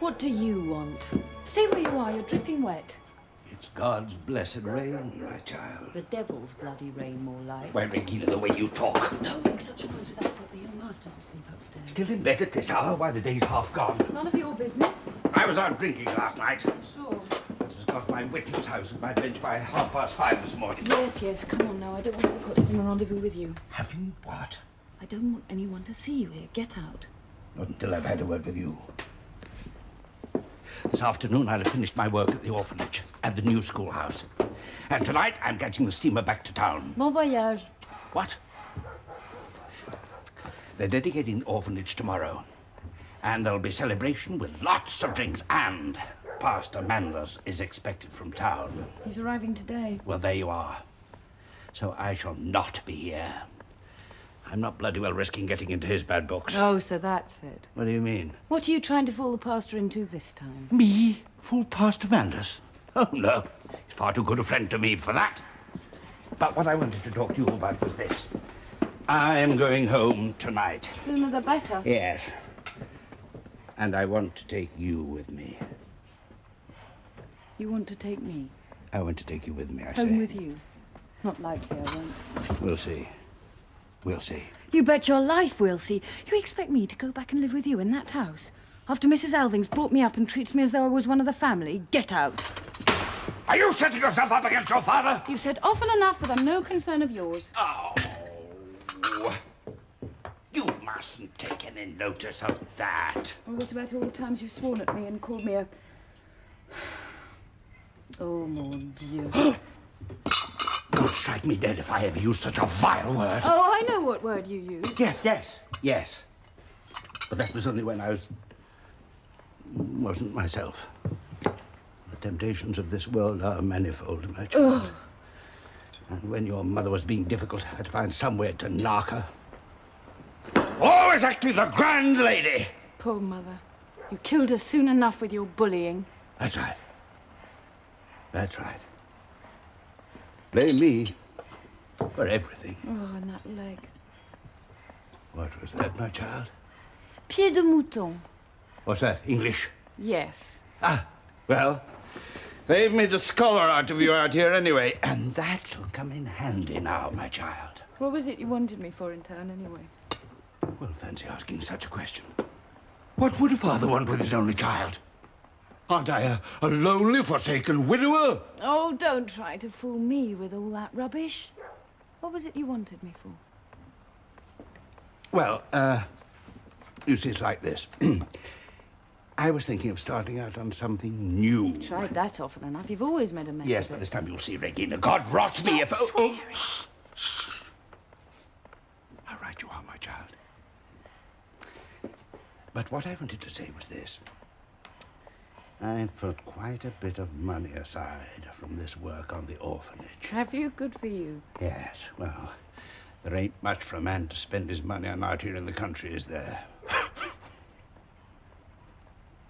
What do you want? Stay where you are, you're dripping wet. It's God's blessed rain, my child. The devil's bloody rain, more like. Why, Regina, the way you talk. Don't make such a noise with that foot. The young master's asleep upstairs. Still in bed at this hour? Why, the day's half gone. It's none of your business. I was out drinking last night. Sure. This has cost my witness house at my bench by 5:30 this morning. Yes, come on now. I don't want to be caught having a rendezvous with you. Having what? I don't want anyone to see you here. Get out. Not until I've had a word with you. This afternoon, I'll have finished my work at the orphanage and the new schoolhouse. And tonight, I'm catching the steamer back to town. Bon voyage. What? They're dedicating the orphanage tomorrow. And there'll be celebration with lots of drinks. And Pastor Manders is expected from town. He's arriving today. Well, there you are. So I shall not be here. I'm not bloody well risking getting into his bad books. Oh, so that's it. What do you mean? What are you trying to fool the pastor into this time? Me? Fool Pastor Manders? Oh, no. He's far too good a friend to me for that. But what I wanted to talk to you about was this. I am going home tonight. Sooner the better. Yes. And I want to take you with me. You want to take me? I want to take you with me, I say. Home with you? Not likely, I won't. We'll see. We'll see. You bet your life we'll see. You expect me to go back and live with you in that house? After Mrs. Alving's brought me up and treats me as though I was one of the family? Get out. Are you setting yourself up against your father? You've said often enough that I'm no concern of yours. Oh. You mustn't take any notice of that. Well, what about all the times you've sworn at me and called me a... Oh, mon Dieu. God strike me dead if I ever use such a vile word. Oh, I know what word you use. Yes. But that was only when I wasn't myself. The temptations of this world are manifold, my child. Oh. And when your mother was being difficult, I had to find somewhere to knock her. Always acting the grand lady. Poor mother. You killed her soon enough with your bullying. That's right. That's right. Blame me for everything. Oh, and that leg. What was that, my child? Pied de mouton. What's that, English? Yes. Ah, well, they've made a scholar out of you out here anyway, and that'll come in handy now, my child. What was it you wanted me for in town, anyway? Well, fancy asking such a question. What would a father want with his only child? Aren't I a lonely, forsaken widower? Oh, don't try to fool me with all that rubbish. What was it you wanted me for? Well, you see, it's like this. I was thinking of starting out on something new. You've tried that often enough. You've always made a mess Yes, of but it. this time you'll see, Regina. God rot me if... Stop swearing. How right you are, my child. But what I wanted to say was this. I've put quite a bit of money aside from this work on the orphanage. Have you? Good for you. Yes, well, there ain't much for a man to spend his money on out here in the country, is there?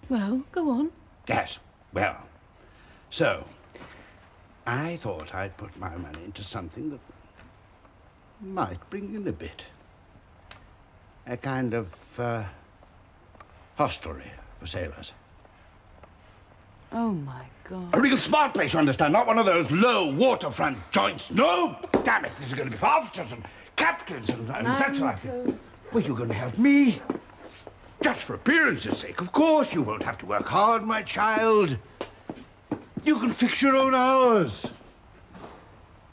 Well, go on. Yes, well, so, I thought I'd put my money into something that might bring in a bit. A kind of, hostelry for sailors. Oh, my God. A real smart place, you understand, not one of those low waterfront joints. No! Damn it, this is going to be for officers and captains and such like. Well, you're going to help me. Just for appearance's sake, of course. You won't have to work hard, my child. You can fix your own hours.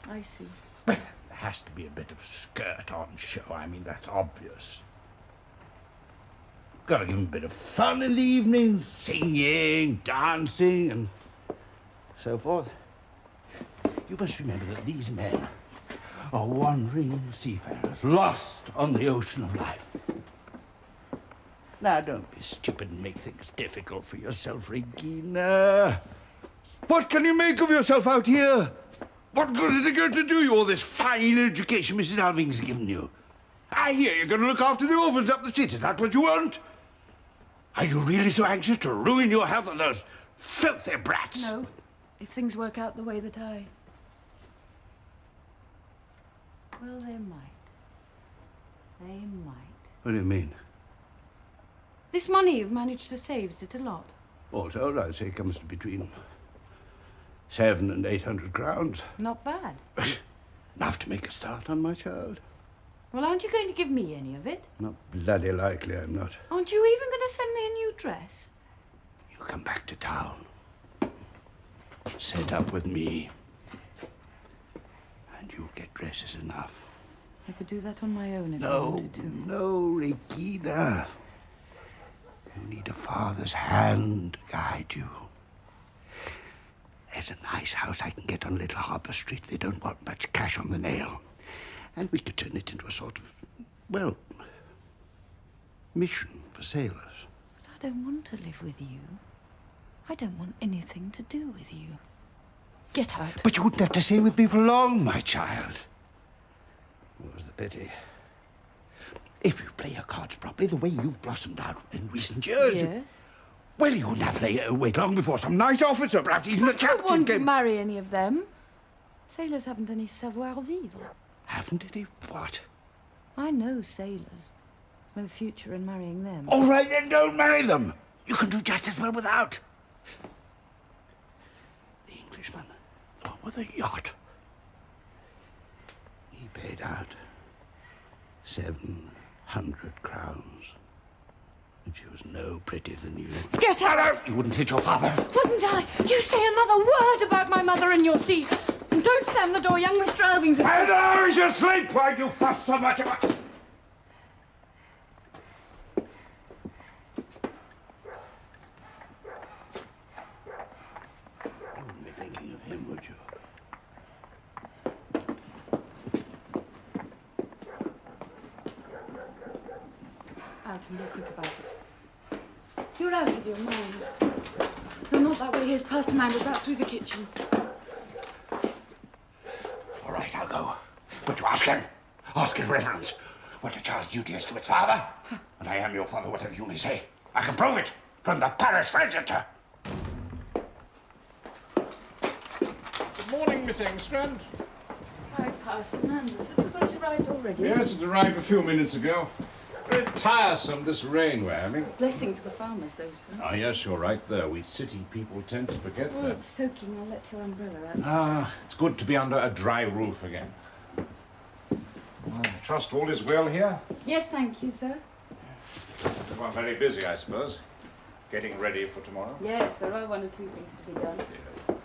I see. Well, there has to be a bit of skirt on show. I mean, that's obvious. Got to give them a bit of fun in the evenings, singing, dancing, and so forth. You must remember that these men are wandering seafarers, lost on the ocean of life. Now, don't be stupid and make things difficult for yourself, Regina. What can you make of yourself out here? What good is it going to do you, all this fine education Mrs. Alving's given you? I hear you're going to look after the orphans up the street. Is that what you want? Are you really so anxious to ruin your health on those filthy brats? No, if things work out the way that I... Well, they might. They might. What do you mean? This money you've managed to save, is it a lot? All told, I'd say it comes to between 700 and 800 crowns. Not bad. Enough to make a start on, my child. Well, aren't you going to give me any of it? Not bloody likely, I'm not. Aren't you even going to send me a new dress? You come back to town. Set up with me. And you get dresses enough. I could do that on my own if I wanted to. No, Regina. You need a father's hand to guide you. There's a nice house I can get on Little Harbour Street. They don't want much cash on the nail. And we could turn it into a sort of, well, mission for sailors. But I don't want to live with you. I don't want anything to do with you. Get out. But you wouldn't have to stay with me for long, my child. What's the pity? If you play your cards properly, the way you've blossomed out in recent years... Yes? Well, you wouldn't have to wait long before some nice officer, perhaps even a I don't captain want to came... marry any of them. Sailors haven't any savoir-vivre. Haven't any what? I know sailors. There's no future in marrying them. All right, then don't marry them. You can do just as well without. The Englishman, the one with a yacht. He paid out 700 crowns. And she was no prettier than you. Get out! You wouldn't hit your father. Wouldn't I? You say another word about my mother and you'll see. And don't slam the door, young Mr. Alving's asleep. And I shall sleep. Why do you fuss so much about... You wouldn't be thinking of him, would you? Out and be quick about it. You're out of your mind. No, not that way. Here's Pastor Manders out through the kitchen. All right, I'll go. But you ask him. Ask his reverence what a child's duty is to its father. And I am your father, whatever you may say. I can prove it from the parish register. Good morning, Miss Engstrand. Hi, Pastor Manders. Has the boat arrived already? Yes, it arrived a few minutes ago. Very tiresome, this rain we're having. Blessing for the farmers, though, sir. Ah, yes, you're right there. We city people tend to forget Oh, that. it's soaking. I'll let your umbrella out. Ah, it's good to be under a dry roof again. Well, I trust all is well here. Yes, thank you, sir. You are very busy, I suppose. Getting ready for tomorrow. Yes, there are one or two things to be done. Yes.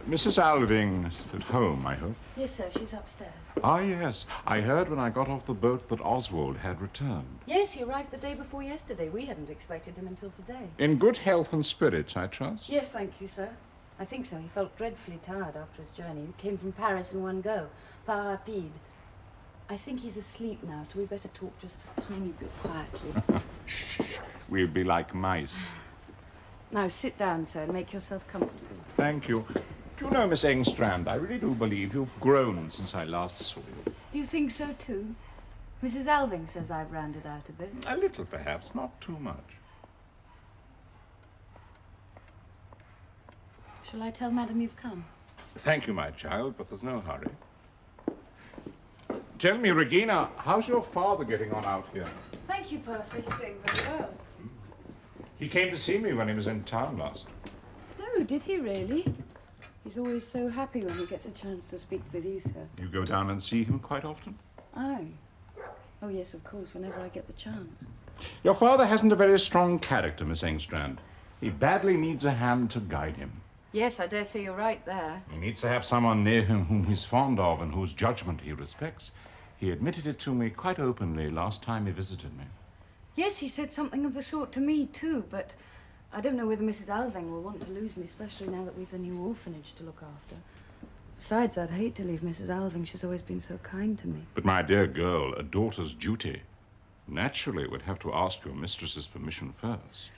Mrs. Alving is at home, I hope. Yes, sir. She's upstairs. Ah, yes. I heard when I got off the boat that Oswald had returned. Yes, he arrived the day before yesterday. We hadn't expected him until today. In good health and spirits, I trust. Yes, thank you, sir. I think so. He felt dreadfully tired after his journey. He came from Paris in one go. Pas rapide. I think he's asleep now, so we better talk just a tiny bit quietly. Shh. We'll be like mice. Now, sit down, sir, and make yourself comfortable. Thank you. Do you know, Miss Engstrand, I really do believe you've grown since I last saw you. Do you think so, too? Mrs. Alving says I've rounded out a bit. A little, perhaps, not too much. Shall I tell Madam you've come? Thank you, my child, but there's no hurry. Tell me, Regina, how's your father getting on out here? Thank you, Percy. He's doing very well. He came to see me when he was in town last. No, did he really? He's always so happy when he gets a chance to speak with you, sir. You go down and see him quite often? Oh. Oh, yes, of course, whenever I get the chance. Your father hasn't a very strong character, Miss Engstrand. He badly needs a hand to guide him. Yes, I dare say you're right there. He needs to have someone near him whom he's fond of and whose judgment he respects. He admitted it to me quite openly last time he visited me. Yes, he said something of the sort to me, too, but I don't know whether Mrs. Alving will want to lose me, especially now that we've the new orphanage to look after. Besides, I'd hate to leave Mrs. Alving. She's always been so kind to me. But, my dear girl, a daughter's duty naturally would have to ask your mistress's permission first.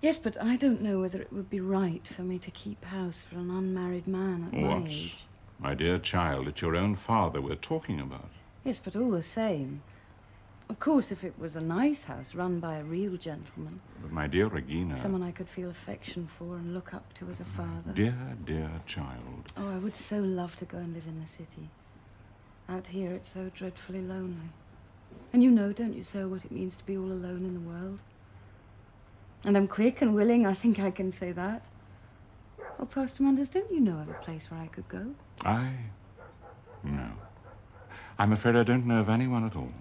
Yes, but I don't know whether it would be right for me to keep house for an unmarried man at my age. My dear child, it's your own father we're talking about. Yes, but all the same. Of course, if it was a nice house run by a real gentleman. But, my dear Regina... Someone I could feel affection for and look up to as a father. Dear, dear child. Oh, I would so love to go and live in the city. Out here, it's so dreadfully lonely. And you know, don't you, sir, what it means to be all alone in the world? And I'm quick and willing, I think I can say that. Oh, Pastor Manders, don't you know of a place where I could go? No. I'm afraid I don't know of anyone at all.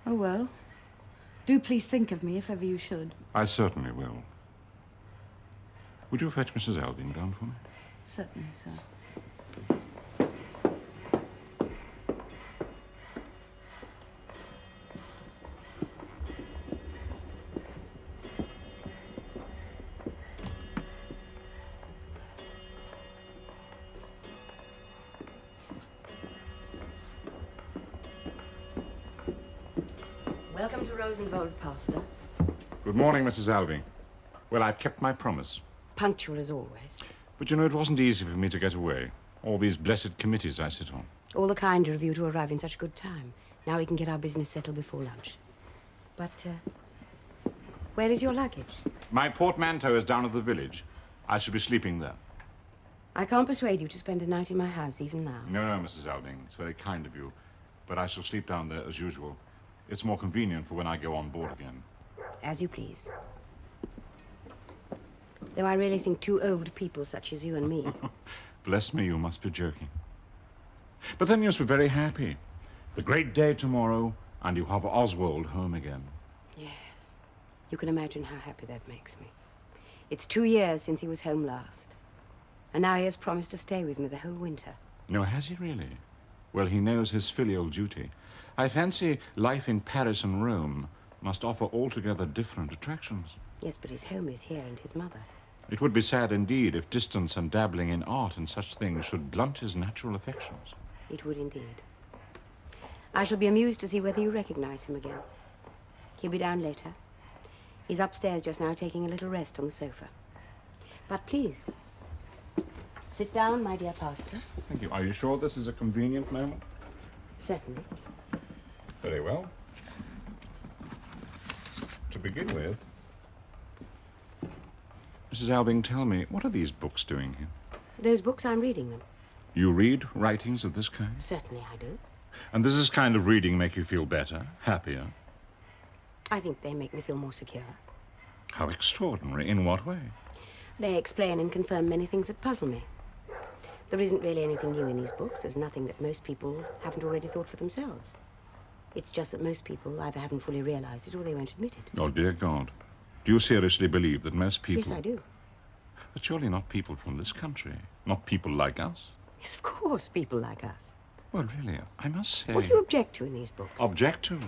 Oh, well. Do please think of me if ever you should. I certainly will. Would you fetch Mrs. Alving down for me? Certainly, sir. Welcome to Rosenwald, Pastor. Good morning, Mrs. Alving. Well, I've kept my promise. Punctual as always. But you know, it wasn't easy for me to get away. All these blessed committees I sit on. All the kinder of you to arrive in such good time. Now we can get our business settled before lunch. But, where is your luggage? My portmanteau is down at the village. I shall be sleeping there. I can't persuade you to spend a night in my house, even now. No, Mrs. Alving. It's very kind of you. But I shall sleep down there as usual. It's more convenient for when I go on board again. As you please. Though I really think two old people such as you and me... Bless me, you must be joking. But then you must be very happy. The great day tomorrow, and you have Oswald home again. Yes. You can imagine how happy that makes me. It's 2 years since he was home last. And now he has promised to stay with me the whole winter. No, has he really? Well, he knows his filial duty. I fancy life in Paris and Rome must offer altogether different attractions. Yes, but his home is here, and his mother. It would be sad indeed if distance and dabbling in art and such things should blunt his natural affections. It would indeed. I shall be amused to see whether you recognize him again. He'll be down later. He's upstairs just now taking a little rest on the sofa. But please, sit down, my dear pastor. Thank you. Are you sure this is a convenient moment? Certainly. Very well. To begin with, Mrs. Alving, tell me, what are these books doing here? Those books, I'm reading them. You read writings of this kind? Certainly I do. And does this kind of reading make you feel better, happier? I think they make me feel more secure. How extraordinary. In what way? They explain and confirm many things that puzzle me. There isn't really anything new in these books. There's nothing that most people haven't already thought for themselves. It's just that most people either haven't fully realized it or they won't admit it. Oh, dear God. Do you seriously believe that most people... Yes, I do. But surely not people from this country. Not people like us. Yes, of course, people like us. Well, really, I must say... What do you object to in these books? Object to?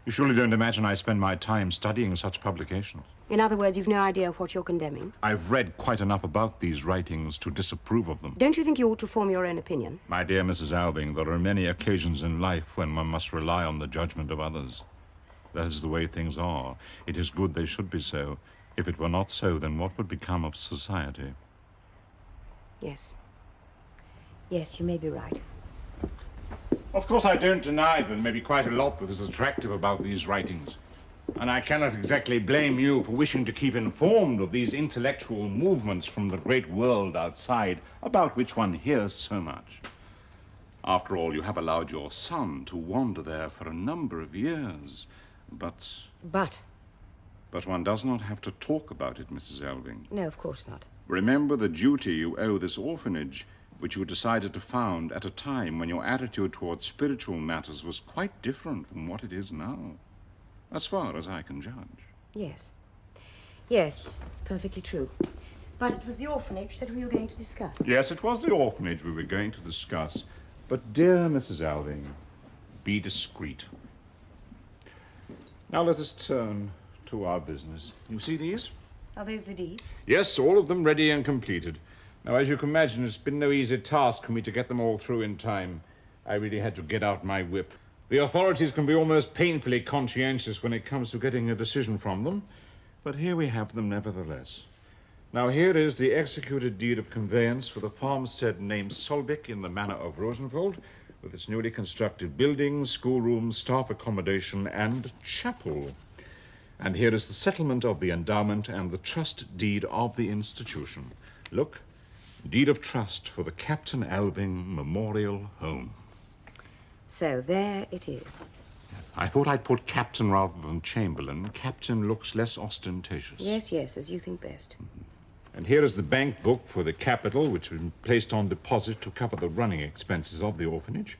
You surely don't imagine I spend my time studying such publications. In other words, you've no idea of what you're condemning? I've read quite enough about these writings to disapprove of them. Don't you think you ought to form your own opinion? My dear Mrs. Alving, there are many occasions in life when one must rely on the judgment of others. That is the way things are. It is good they should be so. If it were not so, then what would become of society? Yes. Yes, you may be right. Of course, I don't deny that there may be quite a lot that is attractive about these writings. And I cannot exactly blame you for wishing to keep informed of these intellectual movements from the great world outside, about which one hears so much. After all, you have allowed your son to wander there for a number of years. But one does not have to talk about it, Mrs. Alving. No, of course not. Remember the duty you owe this orphanage, which you decided to found at a time when your attitude towards spiritual matters was quite different from what it is now, as far as I can judge. Yes. Yes, it's perfectly true. But it was the orphanage that we were going to discuss. Yes, it was the orphanage we were going to discuss. But, dear Mrs. Alving, be discreet. Now let us turn to our business. You see these? Are those the deeds? Yes, all of them ready and completed. Now, as you can imagine, it's been no easy task for me to get them all through in time. I really had to get out my whip. The authorities can be almost painfully conscientious when it comes to getting a decision from them, but here we have them nevertheless. Now, here is the executed deed of conveyance for the farmstead named Solvik in the manor of Rosenwald, with its newly constructed buildings, schoolrooms, staff accommodation, and chapel. And here is the settlement of the endowment and the trust deed of the institution. Look, deed of trust for the Captain Alving Memorial Home. So there it is. Yes. I thought I'd put Captain rather than Chamberlain. Captain looks less ostentatious. Yes, yes, as you think best. And here is the bank book for the capital, which has been placed on deposit to cover the running expenses of the orphanage.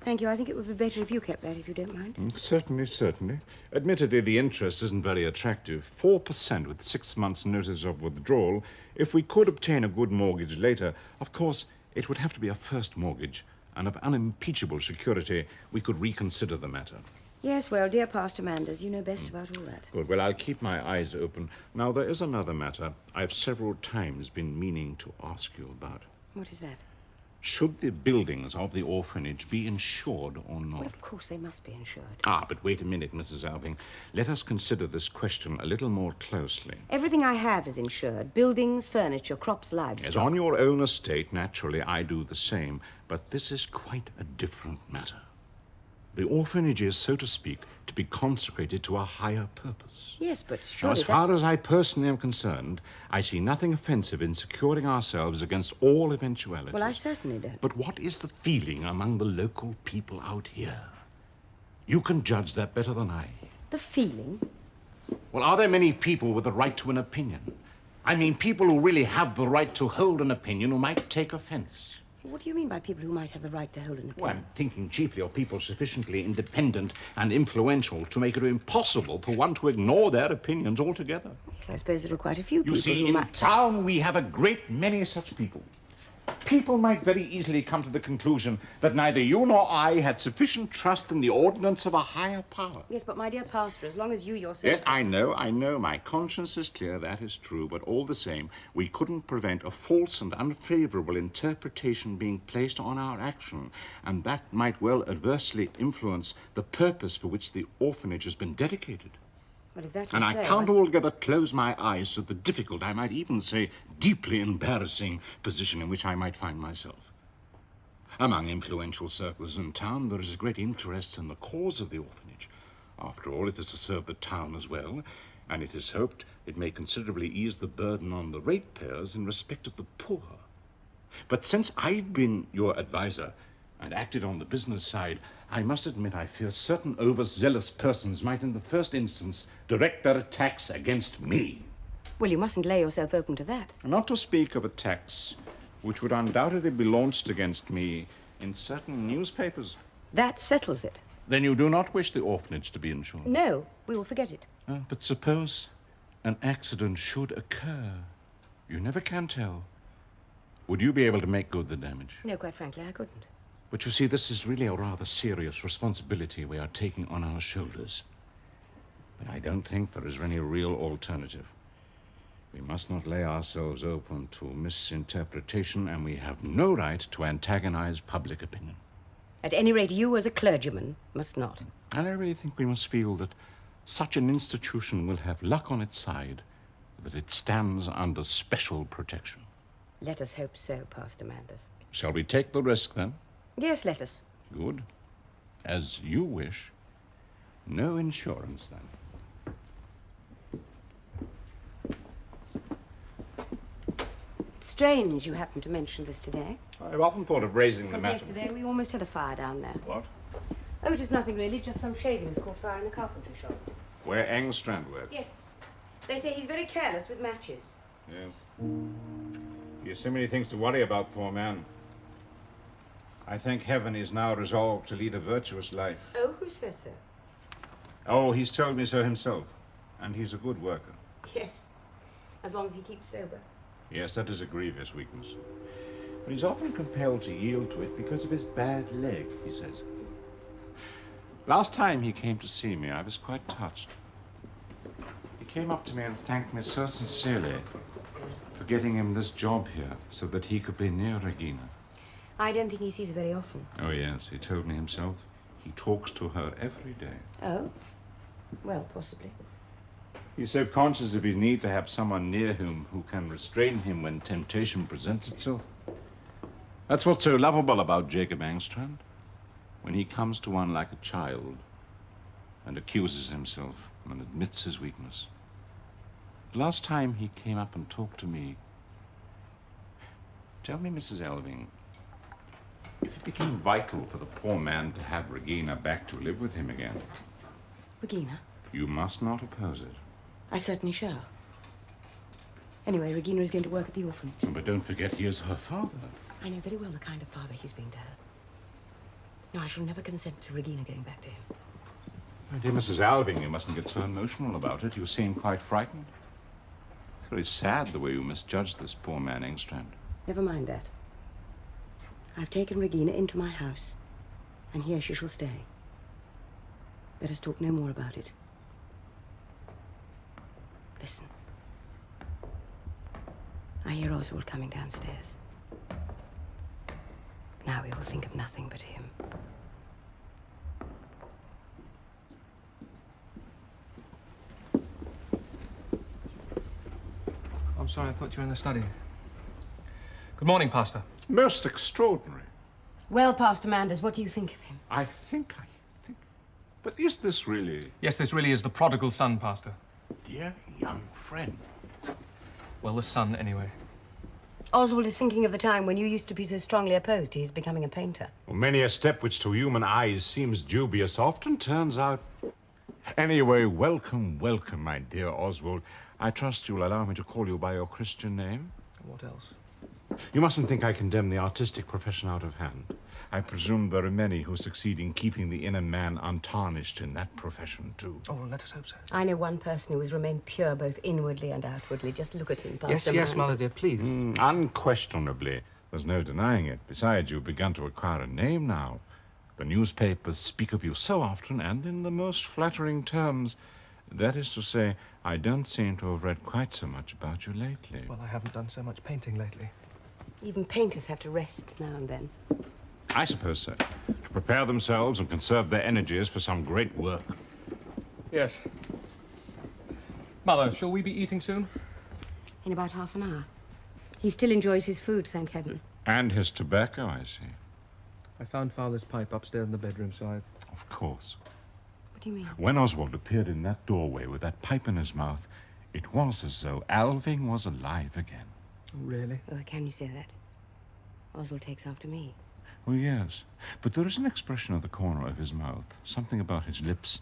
Thank you. I think it would be better if you kept that, if you don't mind. Certainly, certainly. Admittedly, the interest isn't very attractive. 4% with 6 months' notice of withdrawal. If we could obtain a good mortgage later, of course, it would have to be a first mortgage, and of unimpeachable security, we could reconsider the matter. Yes, well, dear Pastor Manders, you know best about all that. Good. Well, I'll keep my eyes open. Now, there is another matter I've several times been meaning to ask you about. What is that? Should the buildings of the orphanage be insured or not? Well, of course they must be insured. Ah, but wait a minute, Mrs. Alving. Let us consider this question a little more closely. Everything I have is insured. Buildings, furniture, crops, livestock. As on your own estate, naturally, I do the same. But this is quite a different matter. The orphanage is, so to speak, to be consecrated to a higher purpose. Yes, but Now, surely as far as I personally am concerned, I see nothing offensive in securing ourselves against all eventualities. Well, I certainly don't. But what is the feeling among the local people out here? You can judge that better than I. The feeling? Well, are there many people with the right to an opinion? I mean, people who really have the right to hold an opinion who might take offense. What do you mean by people who might have the right to hold an opinion? Well, I'm thinking chiefly of people sufficiently independent and influential to make it impossible for one to ignore their opinions altogether. Yes, I suppose there are quite a few people You see, who in might... town we have a great many such people. People might very easily come to the conclusion that neither you nor I had sufficient trust in the ordinance of a higher power. Yes, but my dear pastor, as long as you yourself... Yes, I know. My conscience is clear, that is true. But all the same, we couldn't prevent a false and unfavorable interpretation being placed on our action. And that might well adversely influence the purpose for which the orphanage has been dedicated. Well, if that And you I say, can't altogether close my eyes to the difficult, I might even say deeply embarrassing position in which I might find myself. Among influential circles in town, there is a great interest in the cause of the orphanage. After all, it is to serve the town as well, and it is hoped it may considerably ease the burden on the ratepayers in respect of the poor. But since I've been your advisor and acted on the business side, I must admit I fear certain overzealous persons might in the first instance direct their attacks against me. Well, you mustn't lay yourself open to that. Not to speak of attacks which would undoubtedly be launched against me in certain newspapers. That settles it. Then you do not wish the orphanage to be insured? No, we will forget it. But suppose an accident should occur. You never can tell. Would you be able to make good the damage? No, quite frankly, I couldn't. But you see, this is really a rather serious responsibility we are taking on our shoulders. But I don't think there is any real alternative. We must not lay ourselves open to misinterpretation, and we have no right to antagonize public opinion. At any rate, you as a clergyman must not. And I really think we must feel that such an institution will have luck on its side, that it stands under special protection. Let us hope so, Pastor Manders. Shall we take the risk, then? Yes, let us. Good. As you wish. No insurance, then. It's strange you happened to mention this today. I've often thought of raising the Because matter. yesterday we almost had a fire down there. What? Oh, it was nothing really, just some shavings caught fire in the carpentry shop. Where Engstrand works? Yes. They say he's very careless with matches. Yes. He has so many things to worry about, poor man. I thank heaven he's now resolved to lead a virtuous life. Oh, who says so? Oh, he's told me so himself. And he's a good worker. Yes, as long as he keeps sober. Yes, that is a grievous weakness. But he's often compelled to yield to it because of his bad leg, he says. Last time he came to see me, I was quite touched. He came up to me and thanked me so sincerely for getting him this job here so that he could be near Regina. I don't think he sees her very often. Oh, yes, he told me himself. He talks to her every day. Oh? Well, possibly. He's so conscious of his need to have someone near him who can restrain him when temptation presents itself. That's what's so lovable about Jacob Engstrand. When he comes to one like a child and accuses himself and admits his weakness. Last time he came up and talked to me. Tell me, Mrs. Alving, If it became vital for the poor man to have Regina back to live with him again... Regina? You must not oppose it. I certainly shall. Anyway, Regina is going to work at the orphanage. But don't forget he is her father. I know very well the kind of father he's been to her. No, I shall never consent to Regina going back to him. My dear Mrs. Alving, you mustn't get so emotional about it. You seem quite frightened. It's very sad the way you misjudged this poor man, Engstrand. Never mind that. I've taken Regina into my house, and here she shall stay. Let us talk no more about it. Listen. I hear Oswald coming downstairs. Now we will think of nothing but him. I'm sorry, I thought you were in the study. Good morning, Pastor. Most extraordinary. Well, Pastor Manders, what do you think of him? I think. But is this really... Yes, this really is the prodigal son, Pastor. Dear young friend. Well, the son, anyway. Oswald is thinking of the time when you used to be so strongly opposed to his becoming a painter. Well, many a step which to human eyes seems dubious often turns out... Anyway, welcome, my dear Oswald. I trust you'll allow me to call you by your Christian name. What else? You mustn't think I condemn the artistic profession out of hand. I presume there are many who succeed in keeping the inner man untarnished in that profession, too. Oh, well, let us hope so. I know one person who has remained pure both inwardly and outwardly. Just look at him, Pastor Yes, Manders. Mother dear, please. Unquestionably. There's no denying it. Besides, you've begun to acquire a name now. The newspapers speak of you so often and in the most flattering terms. That is to say, I don't seem to have read quite so much about you lately. Well, I haven't done so much painting lately. Even painters have to rest now and then. I suppose so. To prepare themselves and conserve their energies for some great work. Yes. Mother, shall we be eating soon? In about half an hour. He still enjoys his food, thank heaven. And his tobacco, I see. I found Father's pipe upstairs in the bedroom, so I... Of course. What do you mean? When Oswald appeared in that doorway with that pipe in his mouth, it was as though Alving was alive again. Oh, really? Oh, can you say that? Oswald takes after me. Well, yes. But there is an expression at the corner of his mouth, something about his lips,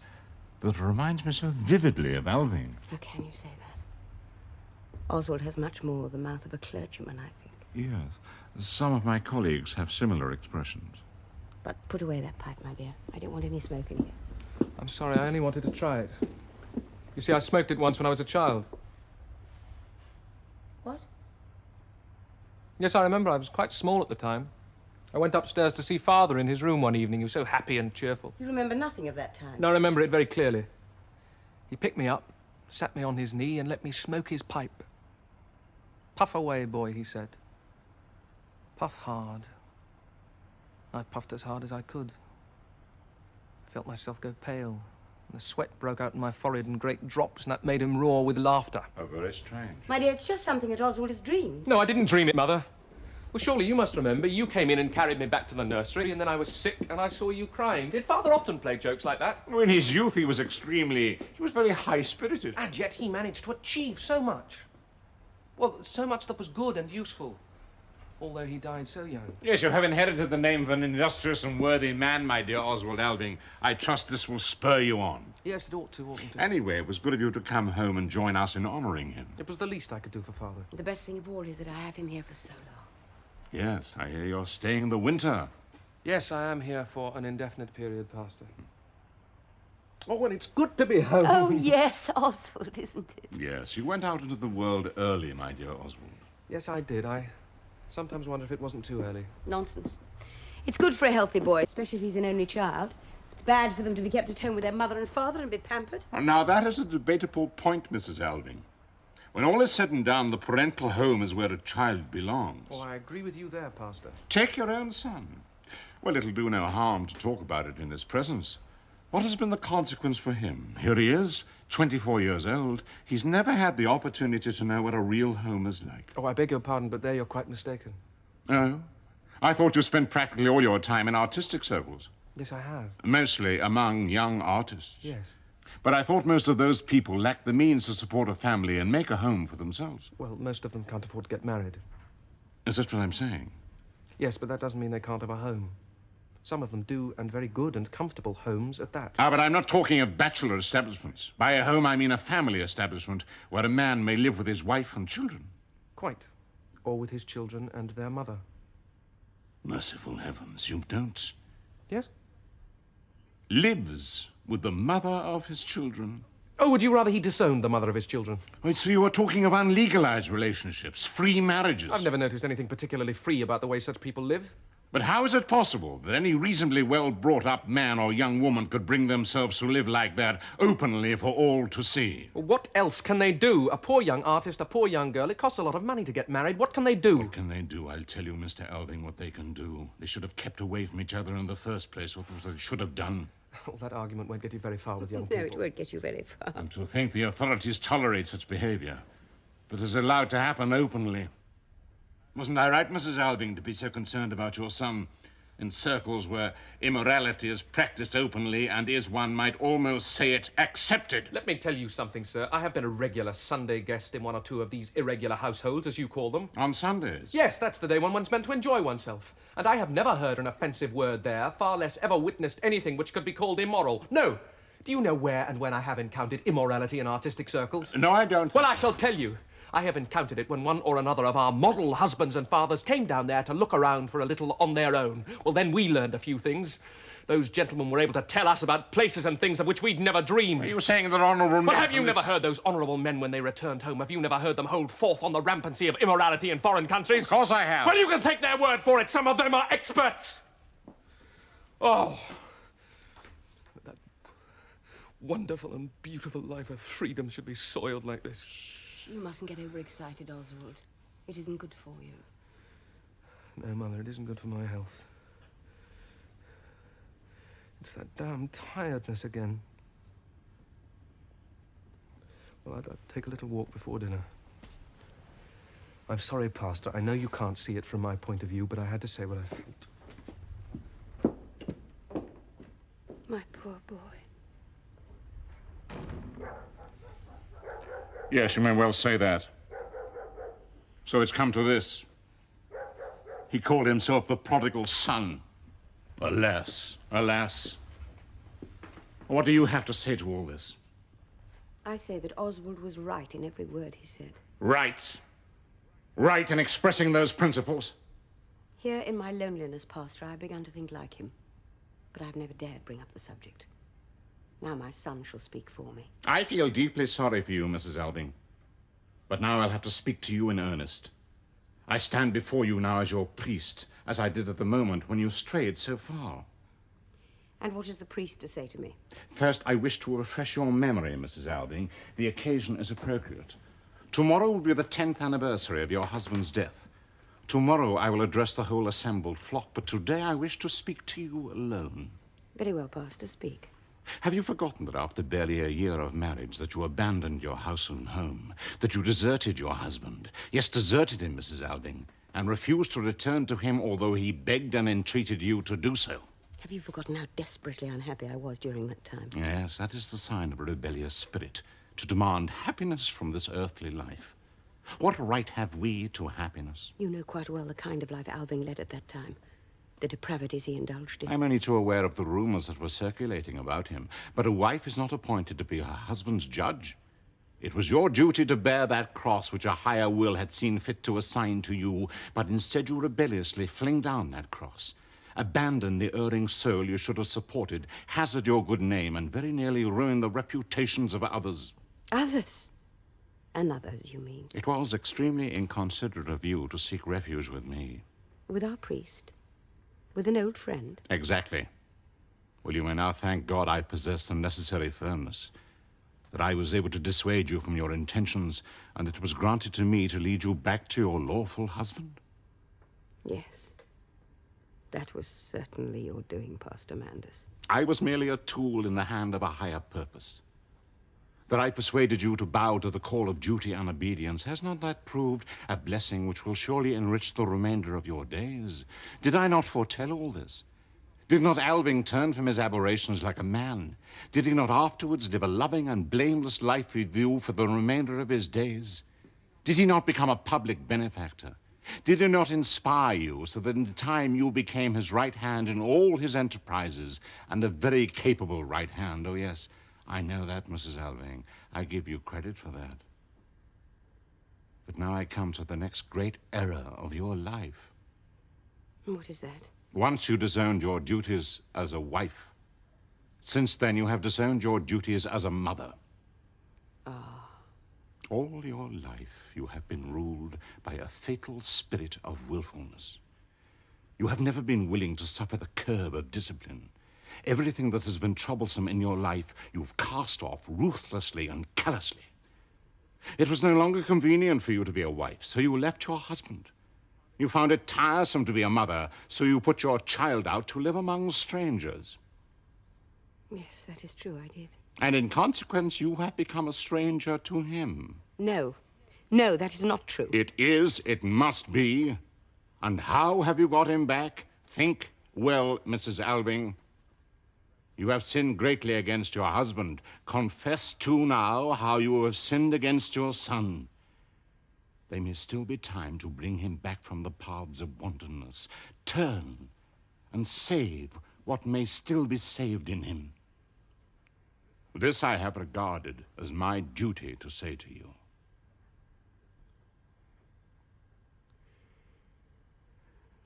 that reminds me so vividly of Alving. How can you say that? Oswald has much more the mouth of a clergyman, I think. Yes. Some of my colleagues have similar expressions. But put away that pipe, my dear. I don't want any smoke in here. I'm sorry, I only wanted to try it. You see, I smoked it once when I was a child. What? Yes, I remember. I was quite small at the time. I went upstairs to see Father in his room one evening. He was so happy and cheerful. You remember nothing of that time? No, I remember it very clearly. He picked me up, sat me on his knee, and let me smoke his pipe. Puff away, boy, he said. Puff hard. I puffed as hard as I could. I felt myself go pale. And the sweat broke out in my forehead in great drops, and that made him roar with laughter. Oh, very strange. My dear, it's just something that Oswald has dreamed. No, I didn't dream it, Mother. Well, surely you must remember. You came in and carried me back to the nursery, and then I was sick, and I saw you crying. Did Father often play jokes like that? In his youth, he was very high-spirited. And yet he managed to achieve so much. Well, so much that was good and useful. Although he died so young. Yes, you have inherited the name of an industrious and worthy man, my dear Oswald Alving. I trust this will spur you on. Yes, it ought to, oughtn't it? Anyway, it was good of you to come home and join us in honouring him. It was the least I could do for Father. The best thing of all is that I have him here for so long. Yes, I hear you're staying in the winter. Yes, I am here for an indefinite period, Pastor. Oh, well, it's good to be home. Oh, yes, Oswald, isn't it? Yes, you went out into the world early, my dear Oswald. Yes, I did. I sometimes wonder if it wasn't too early. Nonsense. It's good for a healthy boy, especially if he's an only child. It's bad for them to be kept at home with their mother and father and be pampered. Now, that is a debatable point, Mrs. Alving. When all is said and done, the parental home is where a child belongs. Oh, I agree with you there, Pastor. Take your own son. Well, it'll do no harm to talk about it in his presence. What has been the consequence for him? Here he is, 24 years old. He's never had the opportunity to know what a real home is like. Oh, I beg your pardon, but there you're quite mistaken. Oh? I thought you spent practically all your time in artistic circles. Yes, I have. Mostly among young artists. Yes. But I thought most of those people lacked the means to support a family and make a home for themselves. Well, most of them can't afford to get married. Is that what I'm saying? Yes, but that doesn't mean they can't have a home. Some of them do, and very good and comfortable homes at that. Ah, but I'm not talking of bachelor establishments. By a home, I mean a family establishment where a man may live with his wife and children. Quite. Or with his children and their mother. Merciful heavens, you don't? Yes? Lives with the mother of his children. Oh, would you rather he disowned the mother of his children? Wait, so you are talking of unlegalized relationships, free marriages. I've never noticed anything particularly free about the way such people live. But how is it possible that any reasonably well-brought-up man or young woman could bring themselves to live like that openly for all to see? Well, what else can they do? A poor young artist, a poor young girl. It costs a lot of money to get married. What can they do? What can they do? I'll tell you, Mr. Alving, what they can do. They should have kept away from each other in the first place. What they should have done. Well, that argument won't get you very far with young people. No, it won't get you very far. And to think the authorities tolerate such behavior, that is allowed to happen openly. Wasn't I right, Mrs. Alving, to be so concerned about your son in circles where immorality is practiced openly and is, one might almost say it, accepted? Let me tell you something, sir. I have been a regular Sunday guest in one or two of these irregular households, as you call them. On Sundays? Yes, that's the day when one's meant to enjoy oneself. And I have never heard an offensive word there, far less ever witnessed anything which could be called immoral. No! Do you know where and when I have encountered immorality in artistic circles? No, I don't. Well, I shall tell you. I have encountered it when one or another of our model husbands and fathers came down there to look around for a little on their own. Well, then we learned a few things. Those gentlemen were able to tell us about places and things of which we'd never dreamed. Are you saying that honourable men... But have you never heard those honourable men when they returned home? Have you never heard them hold forth on the rampancy of immorality in foreign countries? Of course I have. Well, you can take their word for it. Some of them are experts. Oh. That wonderful and beautiful life of freedom should be soiled like this. You mustn't get overexcited, Oswald. It isn't good for you. No, Mother, it isn't good for my health. It's that damn tiredness again. Well, I'd take a little walk before dinner. I'm sorry, Pastor. I know you can't see it from my point of view, but I had to say what I felt. My poor boy. Yes, you may well say that. So it's come to this. He called himself the prodigal son. Alas, alas. What do you have to say to all this? I say that Oswald was right in every word he said. Right. Right in expressing those principles. Here in my loneliness, Pastor, I have begun to think like him. But I've never dared bring up the subject. Now my son shall speak for me. I feel deeply sorry for you, Mrs. Alving. But now I'll have to speak to you in earnest. I stand before you now as your priest, as I did at the moment when you strayed so far. And what is the priest to say to me? First, I wish to refresh your memory, Mrs. Alving. The occasion is appropriate. Tomorrow will be the 10th anniversary of your husband's death. Tomorrow I will address the whole assembled flock, but today I wish to speak to you alone. Very well, Pastor, speak. Have you forgotten that after barely a year of marriage that you abandoned your house and home, that you deserted your husband, yes, deserted him, Mrs. Alving, and refused to return to him although he begged and entreated you to do so? Have you forgotten how desperately unhappy I was during that time? Yes, that is the sign of a rebellious spirit, to demand happiness from this earthly life. What right have we to happiness? You know quite well the kind of life Alving led at that time. The depravities he indulged in. I'm only too aware of the rumors that were circulating about him. But a wife is not appointed to be her husband's judge. It was your duty to bear that cross which a higher will had seen fit to assign to you, but instead you rebelliously fling down that cross, abandon the erring soul you should have supported, hazard your good name, and very nearly ruin the reputations of others. Others? And others, you mean? It was extremely inconsiderate of you to seek refuge with me. With our priest? With an old friend? Exactly. Well, you may now thank God I possessed the necessary firmness, that I was able to dissuade you from your intentions, and that it was granted to me to lead you back to your lawful husband. Yes. That was certainly your doing, Pastor Manders. I was merely a tool in the hand of a higher purpose. That I persuaded you to bow to the call of duty and obedience, has not that proved a blessing which will surely enrich the remainder of your days? Did I not foretell all this? Did not Alving turn from his aberrations like a man? Did he not afterwards live a loving and blameless life with you for the remainder of his days? Did he not become a public benefactor? Did he not inspire you so that in time you became his right hand in all his enterprises, and a very capable right hand? Oh, yes, I know that, Mrs. Alving. I give you credit for that. But now I come to the next great error of your life. What is that? Once you disowned your duties as a wife. Since then, you have disowned your duties as a mother. All your life, you have been ruled by a fatal spirit of willfulness. You have never been willing to suffer the curb of discipline. Everything that has been troublesome in your life, you've cast off ruthlessly and callously. It was no longer convenient for you to be a wife, so you left your husband. You found it tiresome to be a mother, so you put your child out to live among strangers. Yes, that is true, I did. And in consequence, you have become a stranger to him. No. No, that is not true. It is, it must be. And how have you got him back? Think well, Mrs. Alving. You have sinned greatly against your husband. Confess too now how you have sinned against your son. There may still be time to bring him back from the paths of wantonness. Turn and save what may still be saved in him. This I have regarded as my duty to say to you.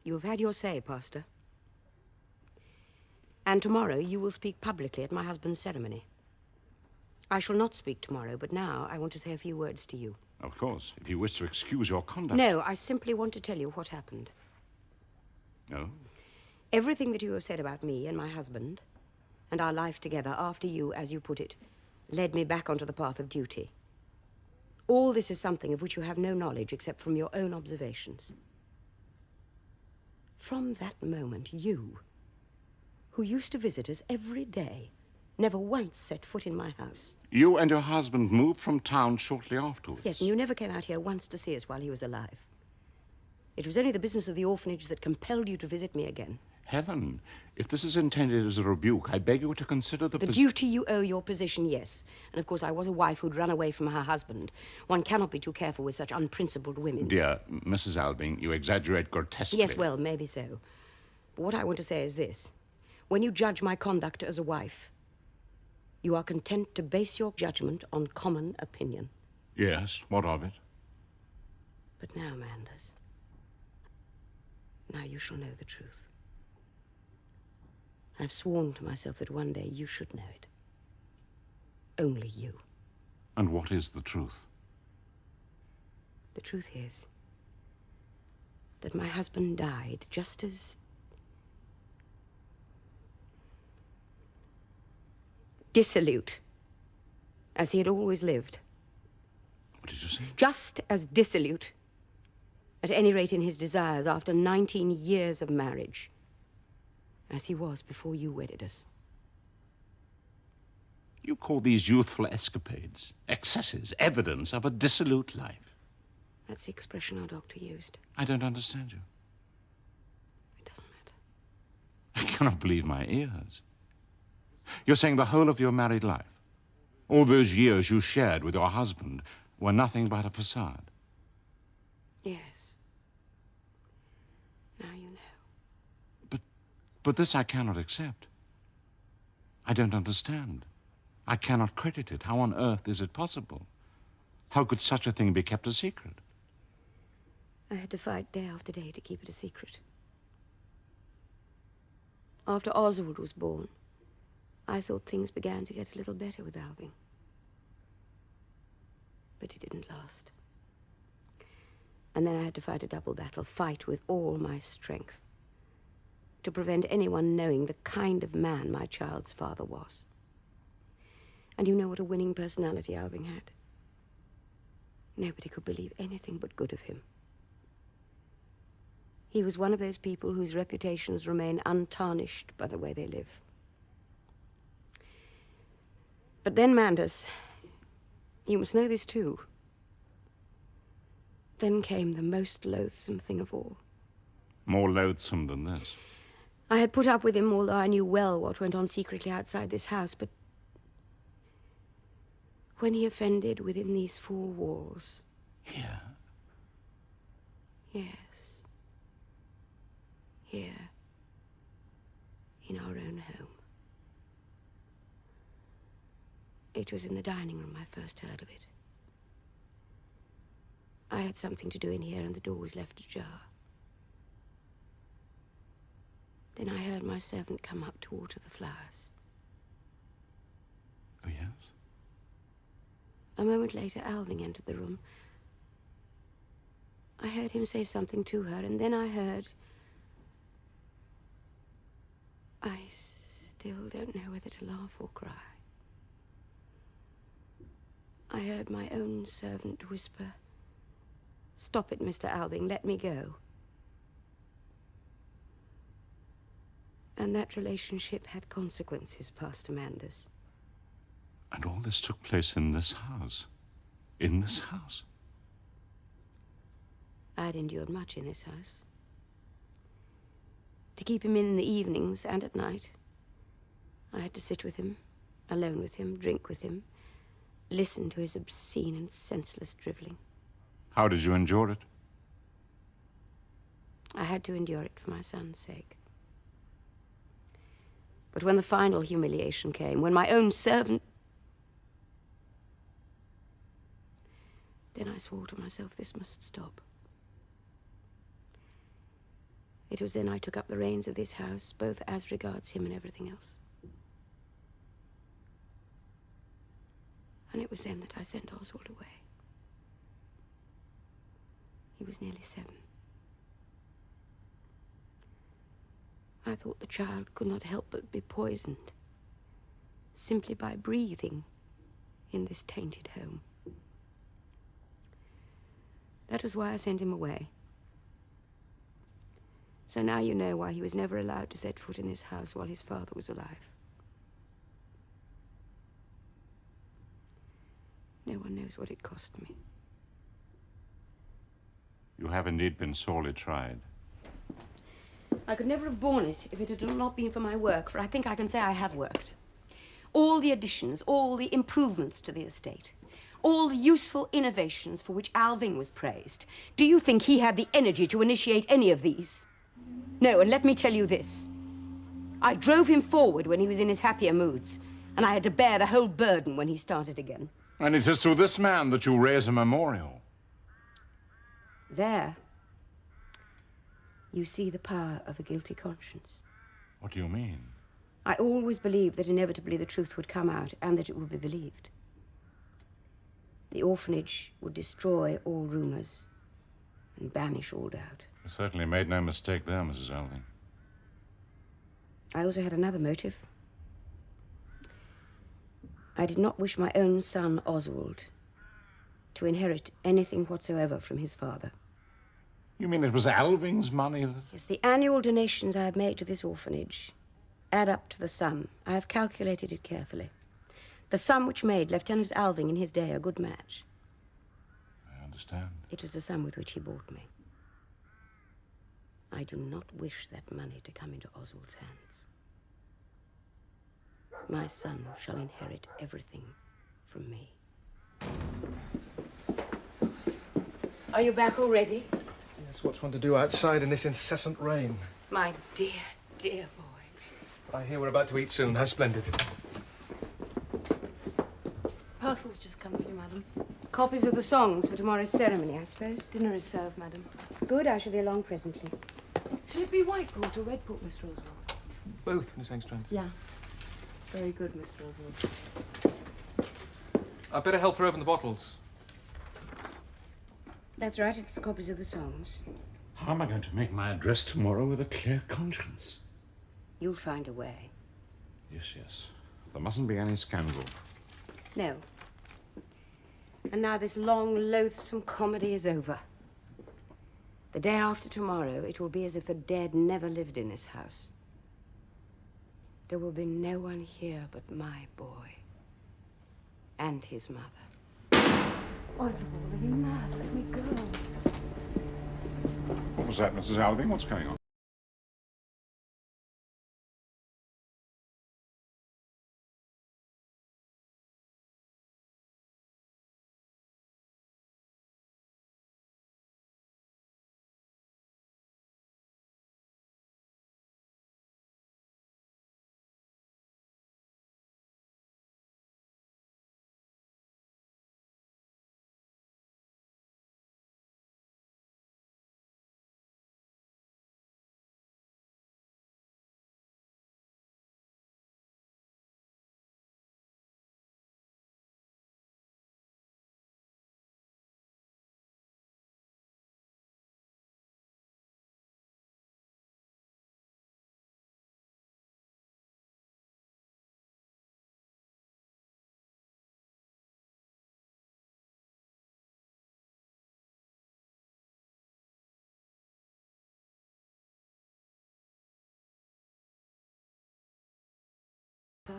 You have had your say, Pastor. And tomorrow you will speak publicly at my husband's ceremony. I shall not speak tomorrow, but now I want to say a few words to you. Of course, if you wish to excuse your conduct. No, I simply want to tell you what happened. No? Everything that you have said about me and my husband, and our life together after you, as you put it, led me back onto the path of duty. All this is something of which you have no knowledge except from your own observations. From that moment, you, who used to visit us every day, never once set foot in my house. You and your husband moved from town shortly afterwards. Yes, and you never came out here once to see us while he was alive. It was only the business of the orphanage that compelled you to visit me again. Helen, if this is intended as a rebuke, I beg you to consider the duty you owe your position, yes. And of course, I was a wife who'd run away from her husband. One cannot be too careful with such unprincipled women. Dear Mrs. Alving, you exaggerate grotesquely. Yes, well, maybe so. But what I want to say is this. When you judge my conduct as a wife, you are content to base your judgment on common opinion. Yes, what of it? But now, Manders, now you shall know the truth. I've sworn to myself that one day you should know it. Only you. And what is the truth? The truth is that my husband died just as dissolute as he had always lived. What did you say? Just as dissolute, at any rate in his desires, after 19 years of marriage, as he was before you wedded us. You call these youthful escapades, excesses, evidence of a dissolute life. That's the expression our doctor used. I don't understand you. It doesn't matter. I cannot believe my ears. You're saying the whole of your married life, all those years you shared with your husband, were nothing but a facade? Yes. Now you know. But this I cannot accept. I don't understand. I cannot credit it. How on earth is it possible? How could such a thing be kept a secret? I had to fight day after day to keep it a secret. After Oswald was born, I thought things began to get a little better with Alving. But it didn't last. And then I had to fight a double battle, fight with all my strength, to prevent anyone knowing the kind of man my child's father was. And you know what a winning personality Alving had. Nobody could believe anything but good of him. He was one of those people whose reputations remain untarnished by the way they live. But then, Manders, you must know this too. Then came the most loathsome thing of all. More loathsome than this? I had put up with him, although I knew well what went on secretly outside this house, but when he offended within these four walls... Here? Yes. Here. In our own home. It was in the dining room I first heard of it. I had something to do in here and the door was left ajar. Then I heard my servant come up to water the flowers. Oh, yes? A moment later, Alving entered the room. I heard him say something to her, and then I heard... I still don't know whether to laugh or cry. I heard my own servant whisper, "Stop it, Mr. Alving, let me go." And that relationship had consequences past Amanda's. And all this took place in this house? In this house? I'd endured much in this house. To keep him in the evenings and at night, I had to sit with him, alone with him, drink with him, listen to his obscene and senseless drivelling. How did you endure it? I had to endure it for my son's sake. But when the final humiliation came, when my own servant... Then I swore to myself this must stop. It was then I took up the reins of this house, both as regards him and everything else. And it was then that I sent Oswald away. He was nearly 7. I thought the child could not help but be poisoned simply by breathing in this tainted home. That was why I sent him away. So now you know why he was never allowed to set foot in this house while his father was alive. No one knows what it cost me. You have indeed been sorely tried. I could never have borne it if it had not been for my work, for I think I can say I have worked. All the additions, all the improvements to the estate, all the useful innovations for which Alving was praised. Do you think he had the energy to initiate any of these? No, and let me tell you this. I drove him forward when he was in his happier moods, and I had to bear the whole burden when he started again. And it is to this man that you raise a memorial. There, you see the power of a guilty conscience. What do you mean? I always believed that inevitably the truth would come out and that it would be believed. The orphanage would destroy all rumors and banish all doubt. You certainly made no mistake there, Mrs. Alving. I also had another motive. I did not wish my own son, Oswald, to inherit anything whatsoever from his father. You mean it was Alving's money that... Yes, the annual donations I have made to this orphanage add up to the sum. I have calculated it carefully. The sum which made Lieutenant Alving in his day a good match. I understand. It was the sum with which he bought me. I do not wish that money to come into Oswald's hands. My son shall inherit everything from me. Are you back already? Yes, what's one to do outside in this incessant rain? My dear, dear boy. I hear we're about to eat soon. How splendid. Parcel's just come for you, madam. Copies of the songs for tomorrow's ceremony, I suppose. Dinner is served, madam. Good, I shall be along presently. Should it be white port or red port, Mr. Oswald? Both, Miss Engstrand. Yeah. Very good, Mr. Oswald. I'd better help her open the bottles. That's right, it's copies of the songs. How am I going to make my address tomorrow with a clear conscience? You'll find a way. Yes, yes. There mustn't be any scandal. No. And now this long, loathsome comedy is over. The day after tomorrow, it will be as if the dead never lived in this house. There will be no one here but my boy and his mother. Oswald, are you mad? Let me go. What was that, Mrs. Alving? What's going on?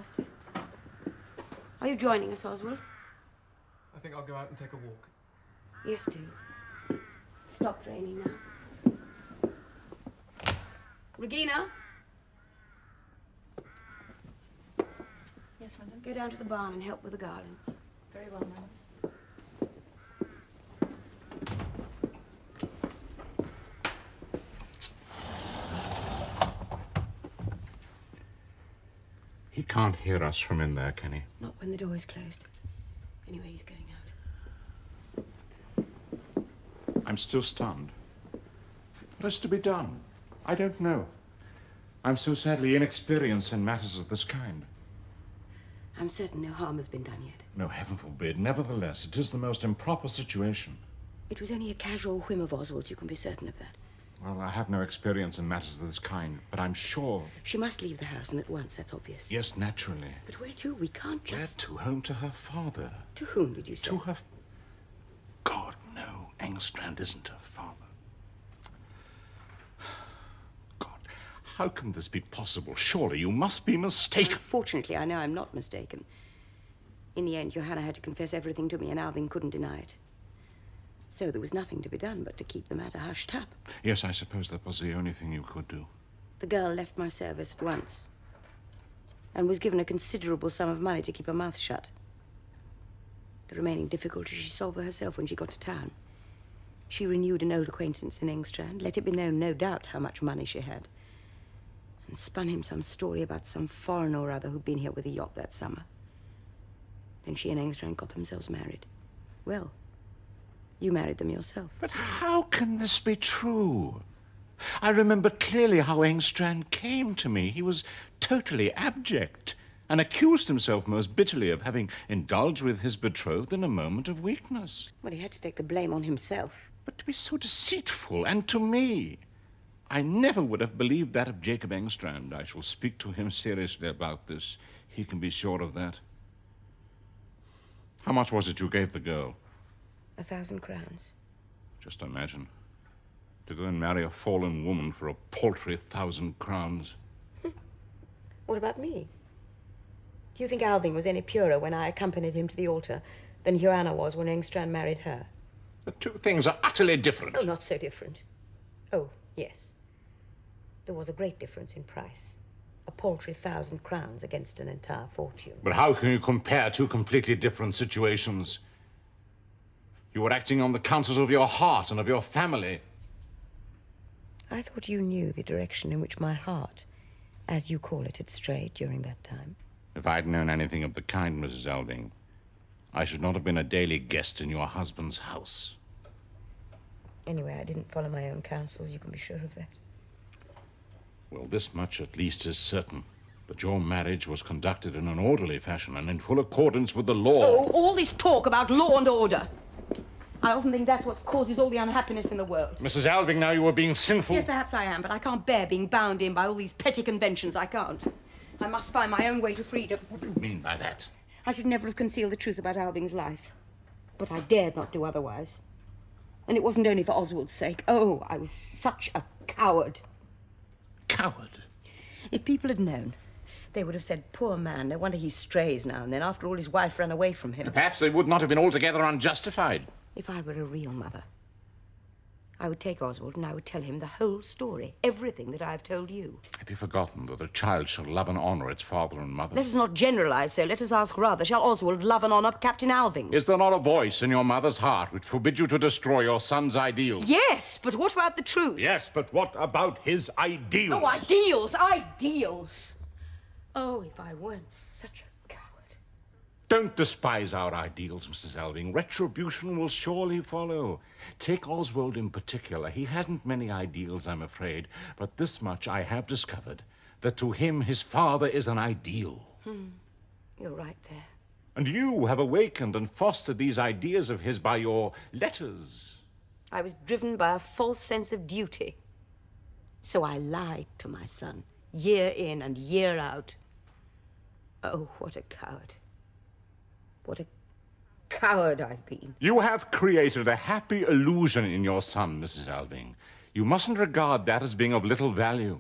breakfast. Are you joining us, Oswald? I think I'll go out and take a walk. Yes, do. It's stopped raining now. Regina? Yes, madam. Go down to the barn and help with the garlands. Very well, madam. He can't hear us from in there, can he? Not when the door is closed. Anyway, he's going out. I'm still stunned. What is to be done? I don't know. I'm so sadly inexperienced in matters of this kind. I'm certain no harm has been done yet. No, heaven forbid. Nevertheless, it is the most improper situation. It was only a casual whim of Oswald's, you can be certain of that. Well, I have no experience in matters of this kind, but I'm sure... She must leave the house, and at once, that's obvious. Yes, naturally. But where to? We can't just... Where to? Home to her father. To whom did you say? To her... God, no. Engstrand isn't her father. God, how can this be possible? Surely you must be mistaken. Fortunately, I know I'm not mistaken. In the end, Johanna had to confess everything to me, and Alvin couldn't deny it. So there was nothing to be done but to keep the matter hushed up. Yes, I suppose that was the only thing you could do. The girl left my service at once and was given a considerable sum of money to keep her mouth shut. The remaining difficulty she solved for herself when she got to town. She renewed an old acquaintance in Engstrand, let it be known, no doubt, how much money she had, and spun him some story about some foreigner or other who'd been here with a yacht that summer. Then she and Engstrand got themselves married. Well, you married them yourself. But how can this be true? I remember clearly how Engstrand came to me. He was totally abject and accused himself most bitterly of having indulged with his betrothed in a moment of weakness. Well, he had to take the blame on himself. But to be so deceitful, and to me. I never would have believed that of Jacob Engstrand. I shall speak to him seriously about this. He can be sure of that. How much was it you gave the girl? 1,000 crowns. Just imagine. To go and marry a fallen woman for a paltry 1,000 crowns. What about me? Do you think Alving was any purer when I accompanied him to the altar than Johanna was when Engstrand married her? The two things are utterly different. Oh, not so different. Oh, yes. There was a great difference in price. A paltry 1,000 crowns against an entire fortune. But how can you compare two completely different situations? You were acting on the counsels of your heart and of your family. I thought you knew the direction in which my heart, as you call it, had strayed during that time. If I'd known anything of the kind, Mrs. Alving, I should not have been a daily guest in your husband's house. Anyway, I didn't follow my own counsels, you can be sure of that. Well, this much at least is certain, that your marriage was conducted in an orderly fashion and in full accordance with the law. Oh, all this talk about law and order. I often think that's what causes all the unhappiness in the world. Mrs. Alving, now you were being sinful. Yes, perhaps I am, but I can't bear being bound in by all these petty conventions. I can't. I must find my own way to freedom. What do you mean by that? I should never have concealed the truth about Alving's life. But I dared not do otherwise. And it wasn't only for Oswald's sake. Oh, I was such a coward. Coward? If people had known, they would have said, poor man, no wonder he strays now and then. After all, his wife ran away from him. Perhaps they would not have been altogether unjustified. If I were a real mother, I would take Oswald and I would tell him the whole story, everything that I've told you. Have you forgotten that a child shall love and honor its father and mother? Let us not generalize so. Let us ask rather, shall Oswald love and honor Captain Alving? Is there not a voice in your mother's heart which forbids you to destroy your son's ideals? Yes, but what about the truth? Yes, but what about his ideals? Oh, ideals, ideals! Oh, if I weren't such a coward. Don't despise our ideals, Mrs. Alving. Retribution will surely follow. Take Oswald in particular. He hasn't many ideals, I'm afraid, but this much I have discovered, that to him his father is an ideal. You're right there. And you have awakened and fostered these ideas of his by your letters. I was driven by a false sense of duty. So I lied to my son, year in and year out. Oh, what a coward. What a coward I've been. You have created a happy illusion in your son, Mrs. Alving. You mustn't regard that as being of little value.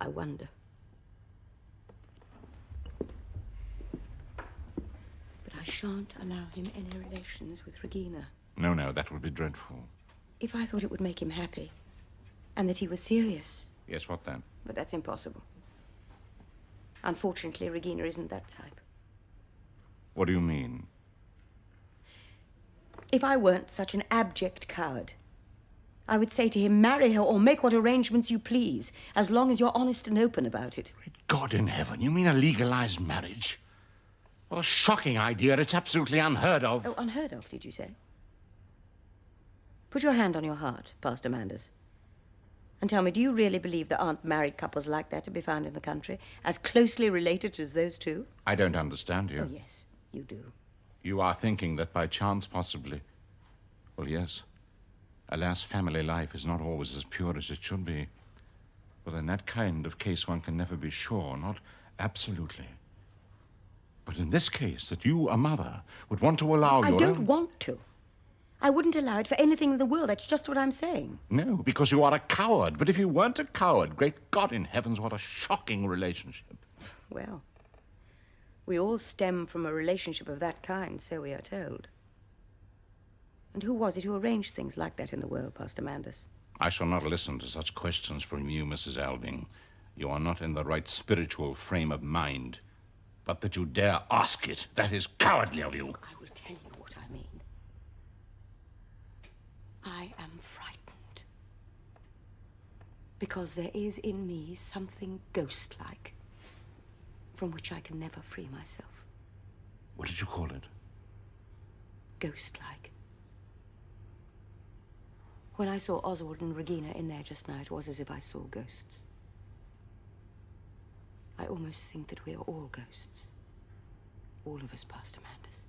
I wonder. I shan't allow him any relations with Regina. No, no, that would be dreadful. If I thought it would make him happy, and that he was serious. Yes, what then? But that's impossible. Unfortunately, Regina isn't that type. What do you mean? If I weren't such an abject coward, I would say to him, marry her or make what arrangements you please, as long as you're honest and open about it. Great God in heaven, you mean a legalized marriage? What a shocking idea. It's absolutely unheard of. Oh, unheard of, did you say? Put your hand on your heart, Pastor Manders. And tell me, do you really believe there aren't married couples like that to be found in the country, as closely related as those two? I don't understand you. Oh, yes, you do. You are thinking that by chance, possibly. Well, yes. Alas, family life is not always as pure as it should be. Well, in that kind of case, one can never be sure, not absolutely. But in this case, that you, a mother, would want to allow your... I don't want to. I wouldn't allow it for anything in the world. That's just what I'm saying. No, because you are a coward. But if you weren't a coward, great God in heavens, what a shocking relationship. Well, we all stem from a relationship of that kind, so we are told. And who was it who arranged things like that in the world, Pastor Manders? I shall not listen to such questions from you, Mrs. Alving. You are not in the right spiritual frame of mind. But that you dare ask it, that is cowardly of you. I will tell you what I mean. I am frightened. Because there is in me something ghost-like, from which I can never free myself. What did you call it? Ghost-like. When I saw Oswald and Regina in there just now, it was as if I saw ghosts. I almost think that we are all ghosts. All of us, Pastor Manders.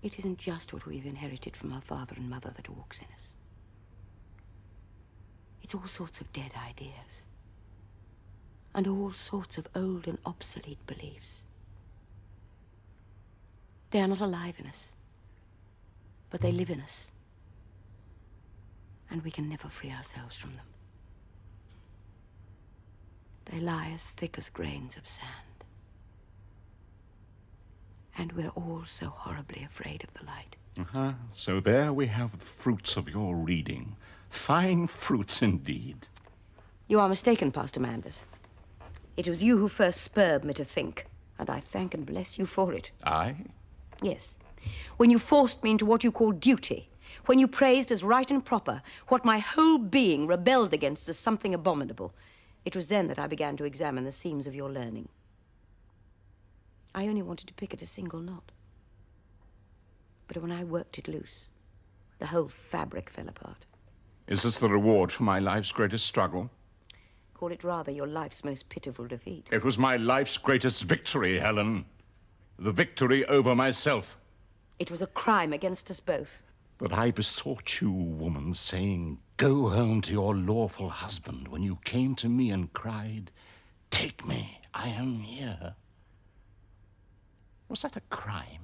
It isn't just what we've inherited from our father and mother that walks in us. It's all sorts of dead ideas. And all sorts of old and obsolete beliefs. They are not alive in us, but they live in us. And we can never free ourselves from them. They lie as thick as grains of sand. And we're all so horribly afraid of the light. So there we have the fruits of your reading. Fine fruits indeed. You are mistaken, Pastor Manders. It was you who first spurred me to think, and I thank and bless you for it. I? Yes. When you forced me into what you call duty, when you praised as right and proper what my whole being rebelled against as something abominable, it was then that I began to examine the seams of your learning. I only wanted to pick at a single knot. But when I worked it loose, the whole fabric fell apart. Is this the reward for my life's greatest struggle? Call it rather your life's most pitiful defeat. It was my life's greatest victory, Helen. The victory over myself. It was a crime against us both. But I besought you, woman, saying, go home to your lawful husband, when you came to me and cried, take me, I am here. Was that a crime?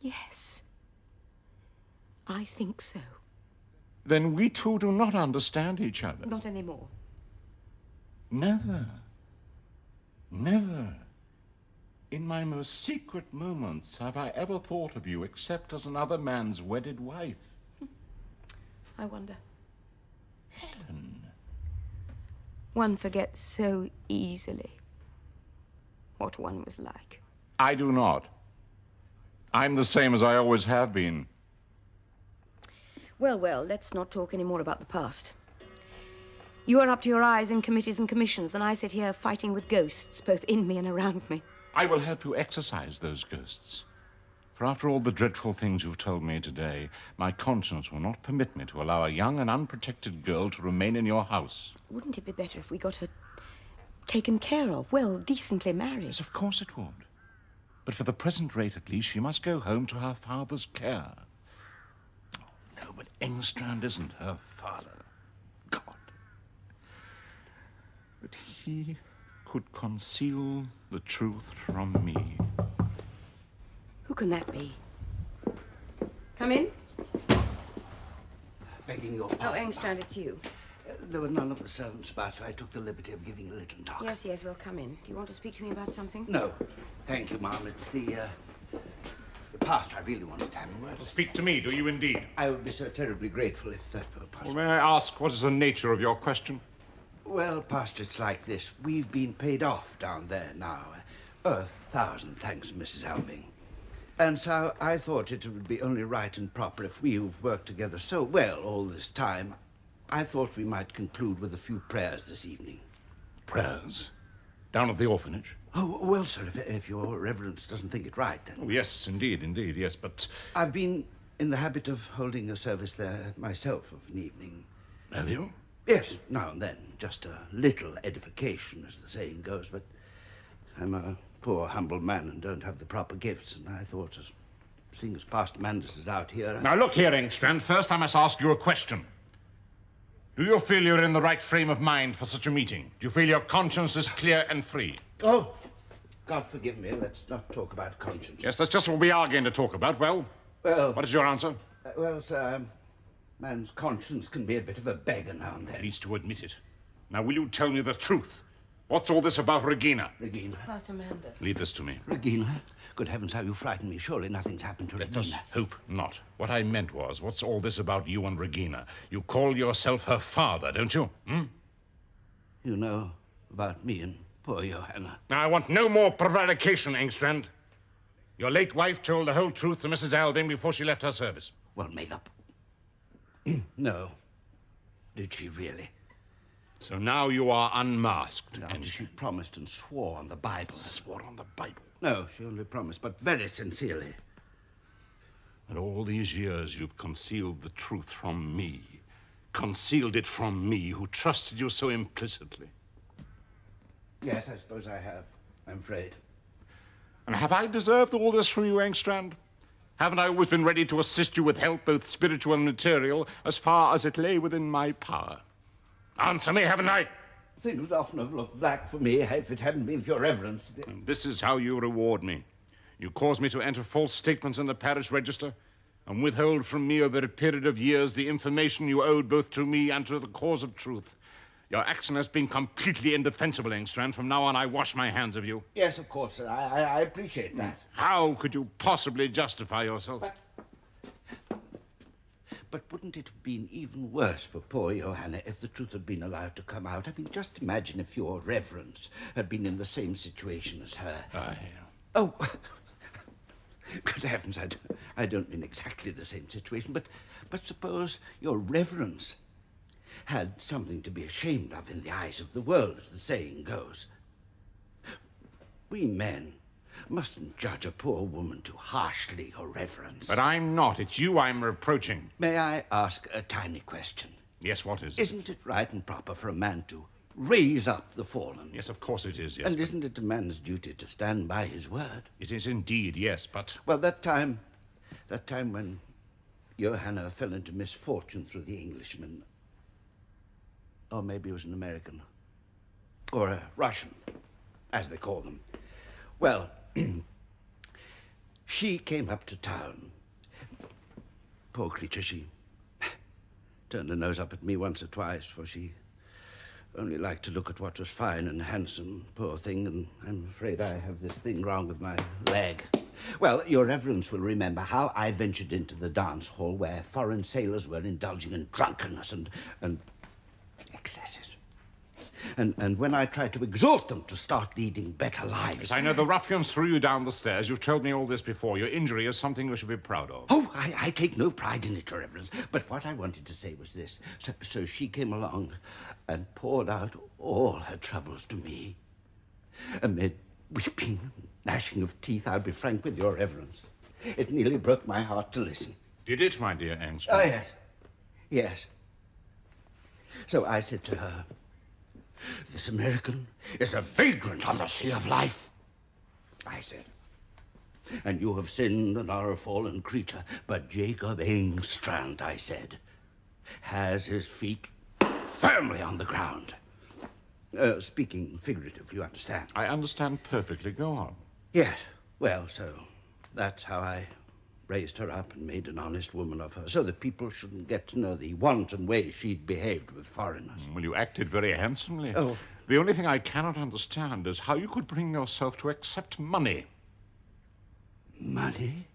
Yes. I think so. Then we two do not understand each other. Not anymore. Never. Never. In my most secret moments have I ever thought of you except as another man's wedded wife. I wonder. Helen. One forgets so easily what one was like. I do not. I'm the same as I always have been. Well, well, let's not talk any more about the past. You are up to your eyes in committees and commissions, and I sit here fighting with ghosts, both in me and around me. I will help you exorcise those ghosts. For after all the dreadful things you've told me today, my conscience will not permit me to allow a young and unprotected girl to remain in your house. Wouldn't it be better if we got her taken care of, well, decently married? Yes, of course it would. But for the present rate, at least, she must go home to her father's care. Oh, no, but Engstrand isn't her father. God. But he could conceal the truth from me. Who can that be? Come in. Begging your Oh, pardon. Engstrand, it's you. there were none of the servants about, so I took the liberty of giving a little knock. Yes, yes, well, come in. Do you want to speak to me about something? No, thank you, Ma'am. It's the past I really wanted to have a word. Well, speak to me, do you indeed? I would be so terribly grateful if that were possible. Well, may I ask, what is the nature of your question? Well, Pastor, it's like this. We've been paid off down there now. 1,000 thanks, Mrs. Alving. And so I thought it would be only right and proper if we who've worked together so well all this time, I thought we might conclude with a few prayers this evening. Prayers? Down at the orphanage? Oh, well, sir, if your reverence doesn't think it right, then... Oh, yes, indeed, yes, but... I've been in the habit of holding a service there myself of an evening. Have you? Yes, now and then. Just a little edification, as the saying goes, but I'm a poor, humble man and don't have the proper gifts, and I thought, seeing as Pastor Manders is out here... Now, look here, Engstrand. First, I must ask you a question. Do you feel you're in the right frame of mind for such a meeting? Do you feel your conscience is clear and free? Oh, God forgive me. Let's not talk about conscience. Yes, that's just what we are going to talk about. Well, what is your answer? Well, sir, man's conscience can be a bit of a beggar now and then. At least to admit it. Now, will you tell me the truth? What's all this about Regina? Regina? Pastor Manders. Leave this to me. Regina? Good heavens, how you frighten me. Surely nothing's happened to Let Regina. us hope not. What I meant was, what's all this about you and Regina? You call yourself her father, don't you? Hmm? You know about me and poor Johanna. Now, I want no more prevarication, Engstrand. Your late wife told the whole truth to Mrs. Alving before she left her service. Well, make up. No. Did she really? So now you are unmasked. No, and she promised and swore on the Bible. swore on the Bible. No, she only promised, but very sincerely. And all these years you've concealed the truth from me. Concealed it from me, who trusted you so implicitly. Yes, I suppose I have. I'm afraid. And have I deserved all this from you, Engstrand? Haven't I always been ready to assist you with help, both spiritual and material, as far as it lay within my power? Answer me, haven't I? Things would often have looked black for me if it hadn't been for your reverence. And this is how you reward me. You cause me to enter false statements in the parish register and withhold from me over a period of years the information you owed both to me and to the cause of truth. Your action has been completely indefensible, Engstrand. From now on, I wash my hands of you. Yes, of course, sir. I appreciate that. How could you possibly justify yourself? But wouldn't it have been even worse for poor Johanna if the truth had been allowed to come out? I mean, just imagine if your reverence had been in the same situation as her. Oh, good heavens, I don't mean exactly the same situation, but suppose your reverence had something to be ashamed of in the eyes of the world, as the saying goes. We men mustn't judge a poor woman too harshly, your reverence. But I'm not. It's you I'm reproaching. May I ask a tiny question? Yes, what is? Isn't it right and proper for a man to raise up the fallen? Yes, of course it is, yes. And isn't it a man's duty to stand by his word? It is indeed, yes, but... Well, that time when Johanna fell into misfortune through the Englishman, or maybe it was an American, or a Russian, as they call them. Well, she came up to town. Poor creature, she turned her nose up at me once or twice, for she only liked to look at what was fine and handsome, poor thing, and I'm afraid I have this thing wrong with my leg. Well, your reverence will remember how I ventured into the dance hall where foreign sailors were indulging in drunkenness and excesses. And when I tried to exhort them to start leading better lives... Yes, I know the ruffians threw you down the stairs. You've told me all this before. Your injury is something you should be proud of. Oh, I take no pride in it, Your Reverence. But what I wanted to say was this. So she came along and poured out all her troubles to me. Amid weeping, gnashing of teeth, I'll be frank with Your Reverence. It nearly broke my heart to listen. Did it, my dear Angst? Oh, yes. Yes. So I said to her, "This American is a vagrant on the sea of life," I said. "And you have sinned and are a fallen creature. But Jacob Engstrand," I said, "has his feet firmly on the ground." Speaking figuratively, you understand. I understand perfectly. Go on. Yes. Well, so that's how I raised her up and made an honest woman of her so that people shouldn't get to know the wanton way she'd behaved with foreigners. Well, you acted very handsomely. Oh. The only thing I cannot understand is how you could bring yourself to accept money. Money?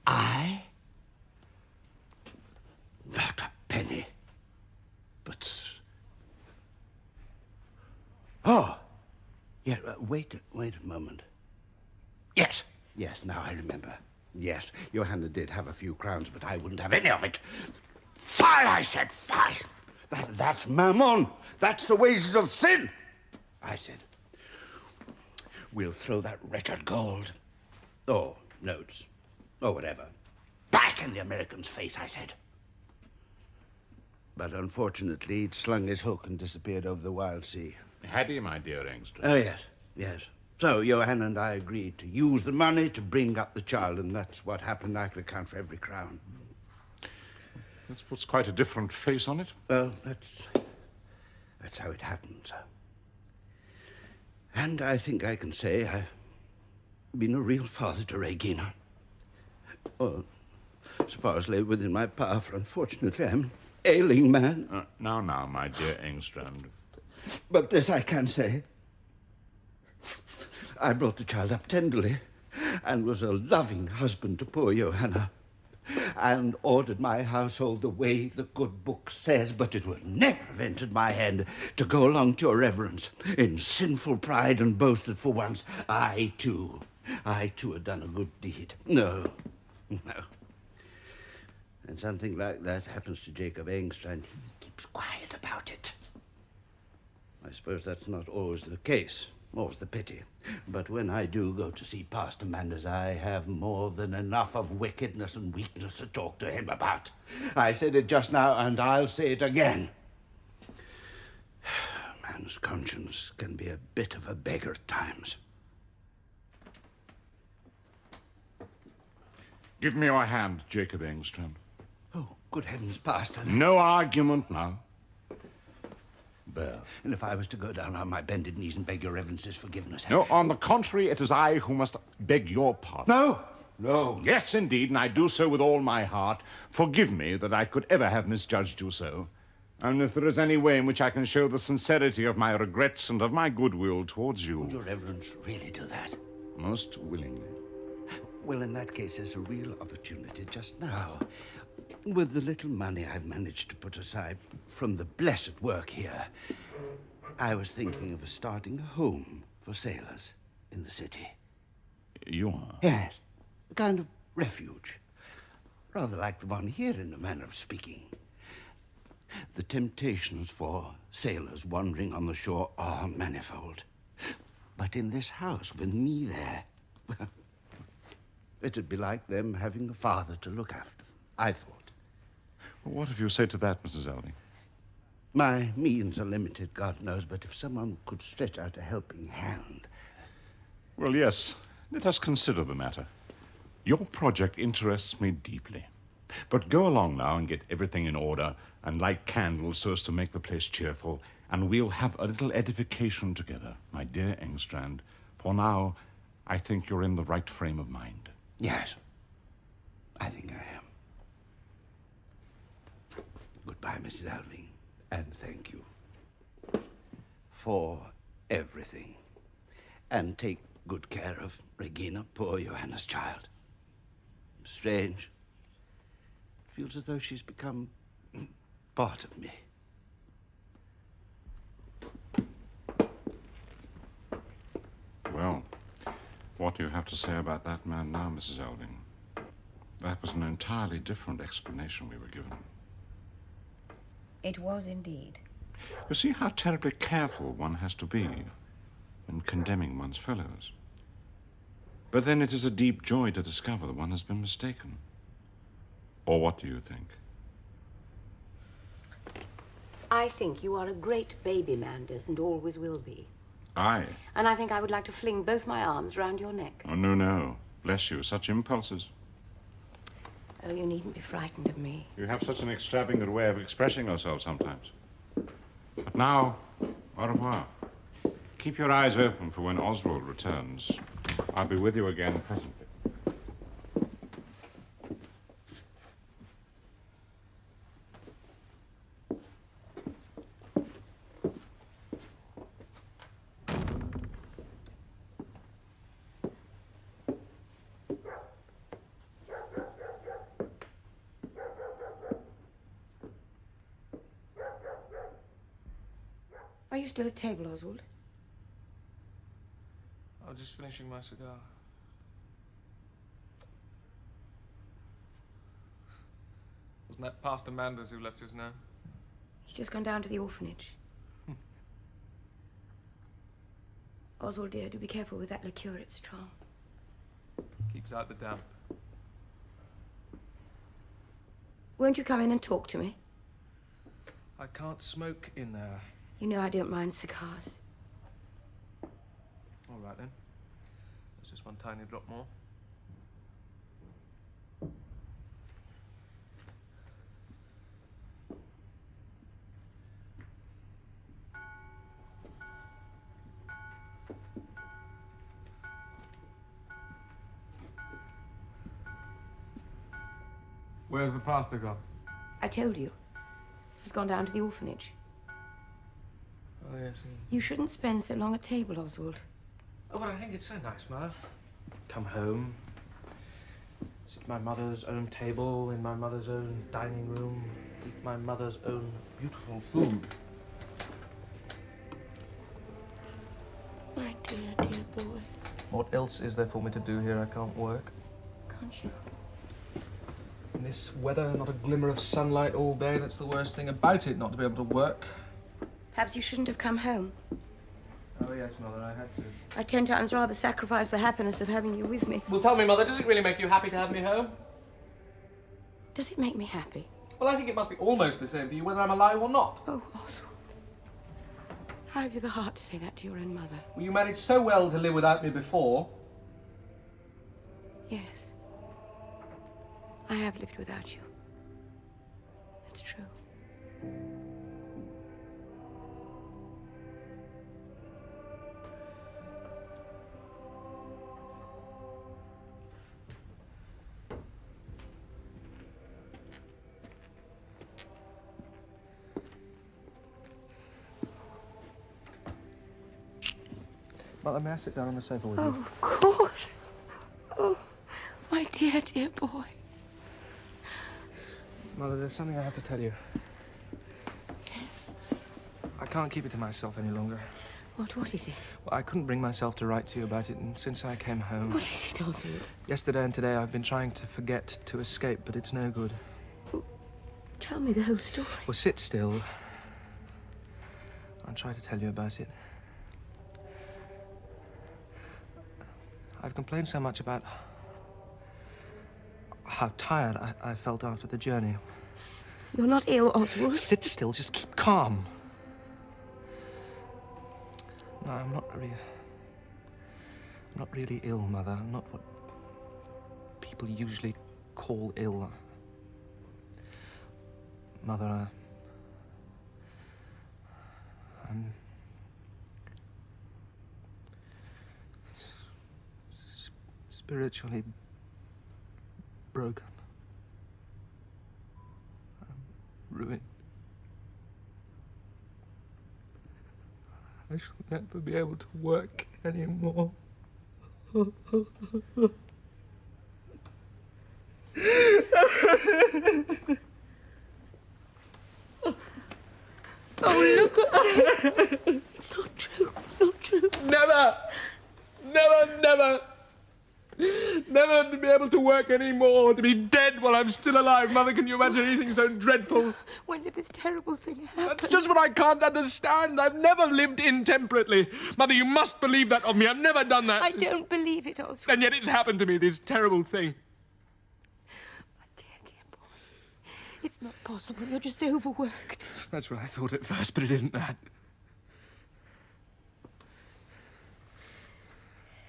I? Not a penny. But... Oh! Yeah, wait a moment. Yes, now I remember. Yes, Johanna did have a few crowns, but I wouldn't have any of it. Fie, I said, fie! That's mammon. That's the wages of sin. I said, we'll throw that wretched gold, or notes, or whatever, back in the American's face, I said. But unfortunately, he'd slung his hook and disappeared over the wild sea. Had he, my dear Engström? Oh, yes. So Johanna and I agreed to use the money to bring up the child, and that's what happened. I could account for every crown. That puts quite a different face on it. Well, that's how it happened, sir. And I think I can say I've been a real father to Regina. Well, so far as lay within my power, for unfortunately I'm an ailing man. Now, my dear Engström. But this I can say. I brought the child up tenderly and was a loving husband to poor Johanna and ordered my household the way the good book says, but it would never have entered my head to go along to your reverence in sinful pride and boast that for once I too had done a good deed. No. And something like that happens to Jacob Engstrand. He keeps quiet about it. I suppose that's not always the case. More's the pity. But when I do go to see Pastor Manders, I have more than enough of wickedness and weakness to talk to him about. I said it just now, and I'll say it again. Man's conscience can be a bit of a beggar at times. Give me your hand, Jacob Engström. Oh, good heavens, Pastor. No argument now. There. And if I was to go down on my bended knees and beg your reverence's forgiveness... No, on the contrary, it is I who must beg your pardon. No. Yes, indeed, and I do so with all my heart. Forgive me that I could ever have misjudged you so. And if there is any way in which I can show the sincerity of my regrets and of my goodwill towards you... Would your reverence really do that? Most willingly. Well, in that case, there's a real opportunity just now. With the little money I've managed to put aside from the blessed work here, I was thinking of starting a home for sailors in the city. You are? Yes, a kind of refuge. Rather like the one here, in a manner of speaking. The temptations for sailors wandering on the shore are manifold. But in this house, with me there, well, it'd be like them having a father to look after them, I thought. Well, what have you said to that, Mrs. Alving? My means are limited, God knows, but if someone could stretch out a helping hand... Well, yes. Let us consider the matter. Your project interests me deeply. But go along now and get everything in order and light candles so as to make the place cheerful, and we'll have a little edification together, my dear Engstrand. For now, I think you're in the right frame of mind. Yes, I think I am. Goodbye, Mrs. Alving, and thank you for everything. And take good care of Regina, poor Johanna's child. Strange. It feels as though she's become part of me. Well, what do you have to say about that man now, Mrs. Alving? That was an entirely different explanation we were given. It was indeed. You see how terribly careful one has to be when condemning one's fellows. But then it is a deep joy to discover that one has been mistaken. Or what do you think? I think you are a great baby, Manders, and always will be. Aye. And I think I would like to fling both my arms round your neck. Oh, no. Bless you, such impulses. Oh, you needn't be frightened of me. You have such an extravagant way of expressing yourself sometimes. But now, au revoir. Keep your eyes open for when Oswald returns. I'll be with you again presently. you still at table, Oswald? I was just finishing my cigar. Wasn't that Pastor Manders who left us now? He's just gone down to the orphanage. Oswald, dear, do be careful with that liqueur. It's strong. Keeps out the damp. Won't you come in and talk to me? I can't smoke in there. You know I don't mind cigars. All right, then. There's just one tiny drop more. Where's the pastor gone? I told you. He's gone down to the orphanage. Oh, yes. You shouldn't spend so long at table, Oswald. Oh, but I think it's so nice, Ma. Come home, sit at my mother's own table, in my mother's own dining room, eat my mother's own beautiful food. My dear, dear boy. What else is there for me to do here? I can't work. Can't you? In this weather, not a glimmer of sunlight all day. That's the worst thing about it, not to be able to work. Perhaps you shouldn't have come home. Oh, yes, Mother, I had to. I'd 10 times rather sacrifice the happiness of having you with me. Well, tell me, Mother, does it really make you happy to have me home? Does it make me happy? Well, I think it must be almost the same for you, whether I'm alive or not. Oh, Oswald. How have you the heart to say that to your own mother? Well, you managed so well to live without me before. Yes. I have lived without you. It's true. Mother, may I sit down on the sofa with you? Oh, of course. Oh, my dear, dear boy. Mother, there's something I have to tell you. Yes. I can't keep it to myself any longer. What is it? Well, I couldn't bring myself to write to you about it, and since I came home... What is it, Oswald? Yesterday and today I've been trying to forget, to escape, but it's no good. Well, tell me the whole story. Well, sit still. I'll try to tell you about it. I've complained so much about how tired I felt after the journey. You're not ill, Oswald. Sit still, just keep calm. No, I'm not really ill, Mother. I'm not what people usually call ill. Mother, I'm spiritually broken. I'm ruined. I shall never be able to work anymore. Oh, look at me. It's not true. It's not true. Never! Never, never! Never to be able to work anymore, to be dead while I'm still alive. Mother, can you imagine anything so dreadful? When did this terrible thing happen? That's just what I can't understand. I've never lived intemperately. Mother, you must believe that of me. I've never done that. I don't believe it, Oswald. And yet it's happened to me, this terrible thing. My dear, dear boy. It's not possible. You're just overworked. That's what I thought at first, but it isn't that.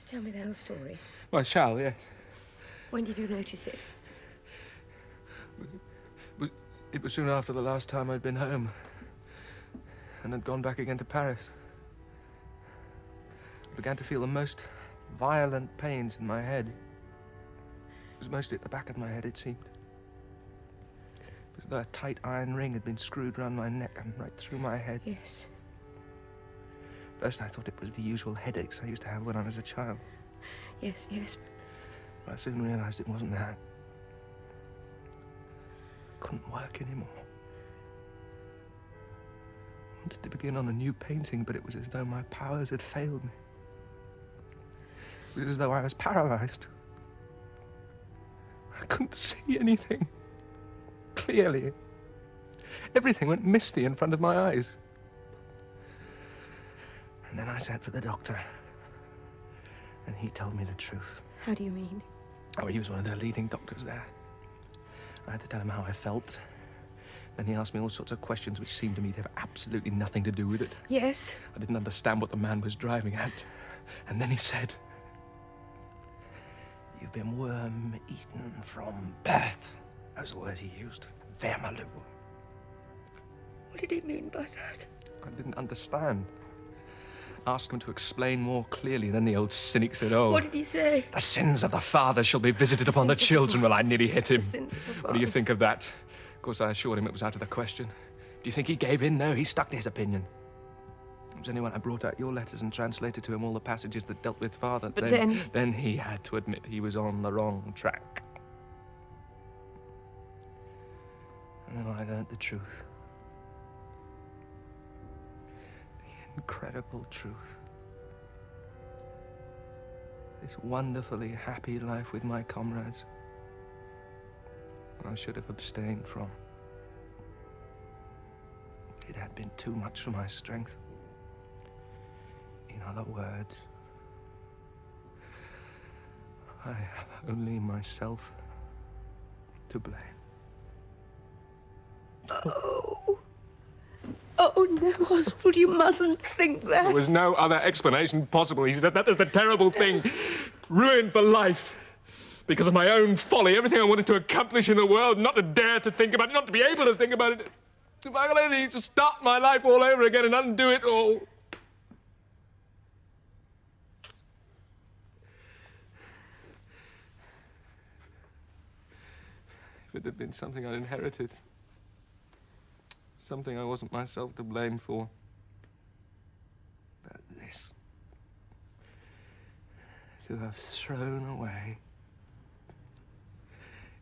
Tell me the whole story. Well, I shall, yes. When did you notice it? It was soon after the last time I'd been home and had gone back again to Paris. I began to feel the most violent pains in my head. It was mostly at the back of my head, it seemed. It was as though a tight iron ring had been screwed round my neck and right through my head. Yes. First I thought it was the usual headaches I used to have when I was a child. Yes, yes. But I soon realized it wasn't that. I couldn't work anymore. I wanted to begin on a new painting, but it was as though my powers had failed me. It was as though I was paralyzed. I couldn't see anything clearly. Everything went misty in front of my eyes. And then I sent for the doctor, and he told me the truth. How do you mean? Oh, he was one of the leading doctors there. I had to tell him how I felt. Then he asked me all sorts of questions which seemed to me to have absolutely nothing to do with it. Yes? I didn't understand what the man was driving at. And then he said, "You've been worm-eaten from birth." That was the word he used. Vermeil. What did he mean by that? I didn't understand. Asked him to explain more clearly. Then the old cynic said, "Oh, What did he say? the sins of the fathers shall be visited upon the children." Well, I nearly hit him. The sins of the What do you fathers. think of that? Of course, I assured him it was out of the question. Do you think he gave in? No, he stuck to his opinion. It was only when I brought out your letters and translated to him all the passages that dealt with father. But then he had to admit he was on the wrong track. And then I learned the truth. The incredible truth. This wonderfully happy life with my comrades, I should have abstained from. It had been too much for my strength. In other words, I have only myself to blame. Oh, no, Oswald, you mustn't think that. There was no other explanation possible. He said, that is the terrible thing. Ruined for life. Because of my own folly, everything I wanted to accomplish in the world, not to dare to think about it, not to be able to think about it. If I could only just start my life all over again and undo it all. If it had been something I'd inherited, something I wasn't myself to blame for. But this, to have thrown away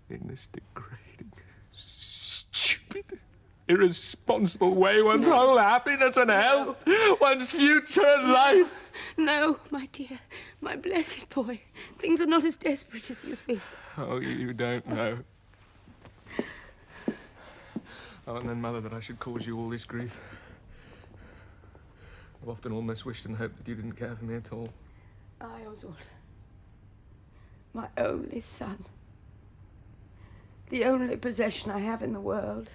in this degrading, stupid, irresponsible way one's whole happiness and health, one's future life. No, my dear, my blessed boy. Things are not as desperate as you think. Oh, you don't know. Oh, and then, Mother, that I should cause you all this grief. I've often almost wished and hoped that you didn't care for me at all. I, Oswald, my only son, the only possession I have in the world,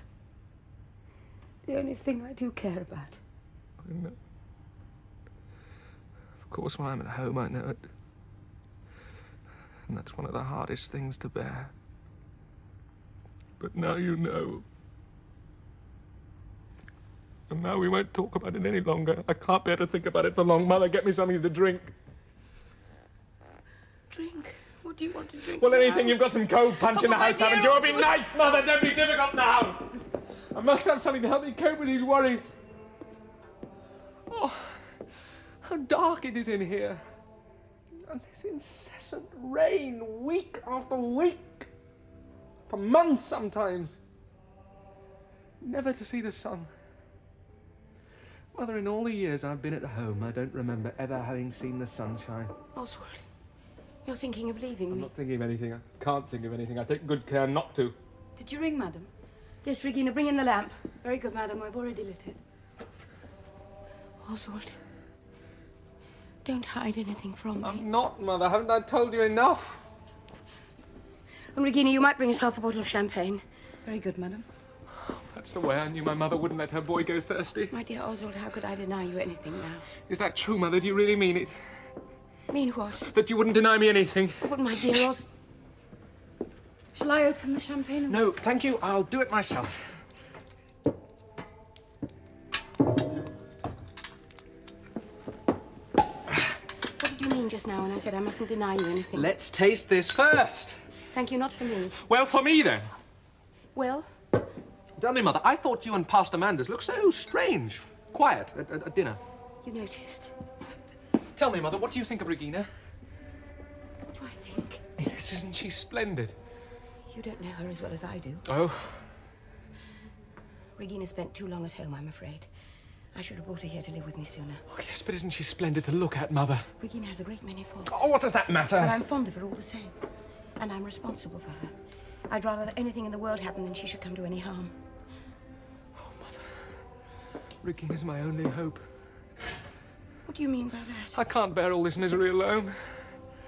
the only thing I do care about. I know. Of course, when I'm at home, I know it. And that's one of the hardest things to bear. But now you know. And now we won't talk about it any longer. I can't bear to think about it for long. Mother, get me something to drink. Drink? What do you want to drink? Well, anything. now? You've got some cold punch in the my house, dear haven't you? Oh, be Oswald. nice, Mother. Don't be difficult now. I must have something to help me cope with these worries. Oh, how dark it is in here. And this incessant rain, week after week. For months sometimes. Never to see the sun. Mother, in all the years I've been at home, I don't remember ever having seen the sunshine. Oswald, you're thinking of leaving I'm me. not thinking of anything. I can't think of anything. I take good care not to. Did you ring, madam? Yes, Regina, bring in the lamp. Very good, madam. I've already lit it. Oswald, don't hide anything from me. I'm not, Mother. Haven't I told you enough? And Regina, you might bring us half a bottle of champagne. Very good, madam. That's the way I knew my mother wouldn't let her boy go thirsty. My dear Oswald, how could I deny you anything now? Is that true, Mother? Do you really mean it? Mean what? That you wouldn't deny me anything? Oh, but my dear Oswald... Shall I open the champagne? And... No, thank you. I'll do it myself. What did you mean just now when I said I mustn't deny you anything? Let's taste this first. Thank you, not for me. Well, for me, then. Well, Tell me, Mother, I thought you and Pastor Manders looked so strange. Quiet at dinner. you noticed. Tell me, Mother, what do you think of Regina? What do I think? Yes, isn't she splendid? You don't know her as well as I do. Oh, Regina spent too long at home, I'm afraid. I should have brought her here to live with me sooner. Oh, yes, but isn't she splendid to look at, Mother? Regina has a great many faults. Oh, what does that matter? But I'm fond of her all the same. And I'm responsible for her. I'd rather that anything in the world happen than she should come to any harm. Oh, Mother. Regina's my only hope. What do you mean by that? I can't bear all this misery alone.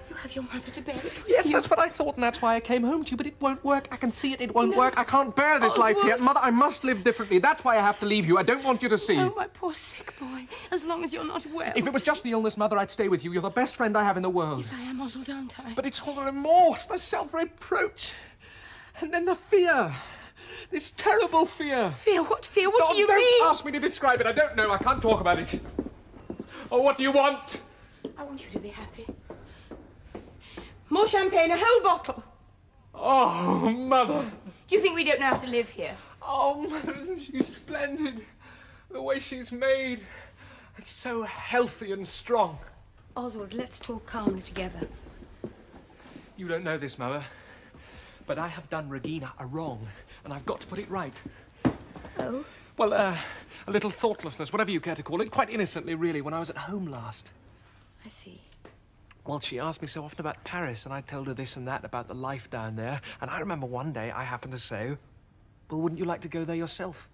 You have your mother to bear it with Yes, you. that's what I thought, and that's why I came home to you, but it won't work. I can see it. It won't No. work. I can't bear this life here. Oswald. Mother, I must live differently. That's why I have to leave you. I don't want you to see. Oh, my poor sick boy. As long as you're not well. If it was just the illness, Mother, I'd stay with you. You're the best friend I have in the world. Yes, I am, Oswald, aren't I? But it's all the remorse, the self-reproach, and then the fear. This terrible fear. Fear? What fear? What do you don't mean? ask me to describe it. I don't know. I can't talk about it. Oh, what do you want? I want you to be happy. More champagne, a whole bottle. Oh, Mother. Do you think we don't know how to live here? Oh, Mother, isn't she splendid? The way she's made. It's so healthy and strong. Oswald, let's talk calmly together. You don't know this, Mother, but I have done Regina a wrong, and I've got to put it right. Oh? Well, a little thoughtlessness, whatever you care to call it, quite innocently, really, when I was at home last. I see. Well, she asked me so often about Paris, and I told her this and that about the life down there, and I remember one day I happened to say, well, wouldn't you like to go there yourself?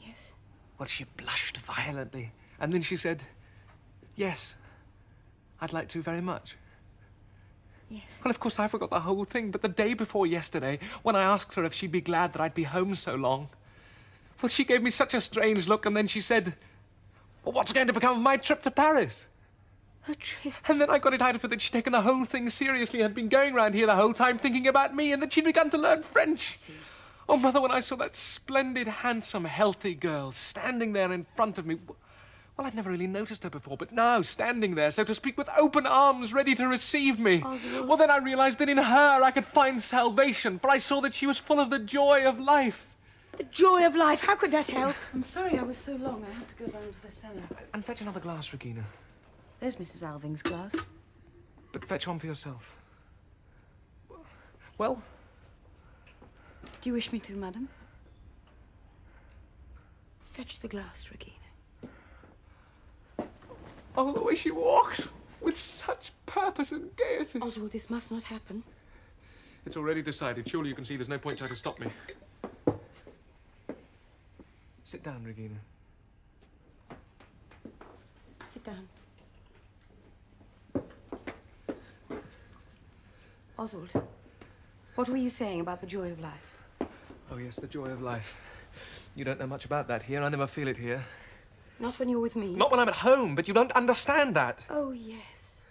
Yes. Well, she blushed violently, and then she said, yes, I'd like to very much. Yes. Well, of course, I forgot the whole thing, but the day before yesterday, when I asked her if she'd be glad that I'd be home so long, well, she gave me such a strange look, and then she said, well, what's going to become of my trip to Paris? A trip? And then I got it out of her that she'd taken the whole thing seriously, had been going round here the whole time thinking about me, and that she'd begun to learn French. I see. Oh, Mother, when I saw that splendid, handsome, healthy girl standing there in front of me, well, I'd never really noticed her before, but now, standing there, so to speak, with open arms, ready to receive me, Oswald. well, then I realized that in her I could find salvation, for I saw that she was full of the joy of life. The joy of life. How could that help? I'm sorry I was so long. I had to go down to the cellar. And fetch another glass, Regina. There's Mrs. Alving's glass. But fetch one for yourself. Well? Do you wish me to, madam? Fetch the glass, Regina. Oh, the way she walks, with such purpose and gaiety. Oswald, this must not happen. It's already decided. Surely you can see there's no point trying to stop me. Sit down, Regina. Sit down. Oswald, what were you saying about the joy of life? Oh, yes, the joy of life. You don't know much about that here. I never feel it here. Not when you're with me. Not when I'm at home, but you don't understand that. Oh, yes.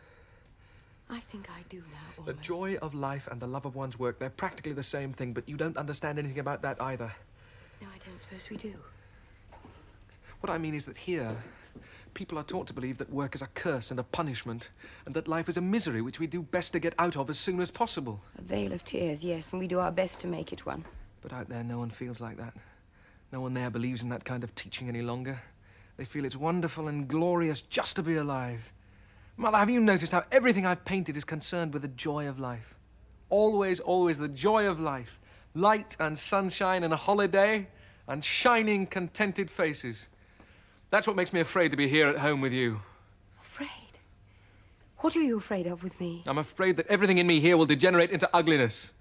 I think I do now, The almost. joy of life and the love of one's work, they're practically the same thing, but you don't understand anything about that either. No, I don't suppose we do. What I mean is that here, people are taught to believe that work is a curse and a punishment, and that life is a misery which we do best to get out of as soon as possible. A veil of tears, yes, and we do our best to make it one. But out there, no one feels like that. No one there believes in that kind of teaching any longer. They feel it's wonderful and glorious just to be alive. Mother, have you noticed how everything I've painted is concerned with the joy of life? Always, always the joy of life. Light and sunshine and a holiday and shining, contented faces. That's what makes me afraid to be here at home with you. Afraid? What are you afraid of with me? I'm afraid that everything in me here will degenerate into ugliness.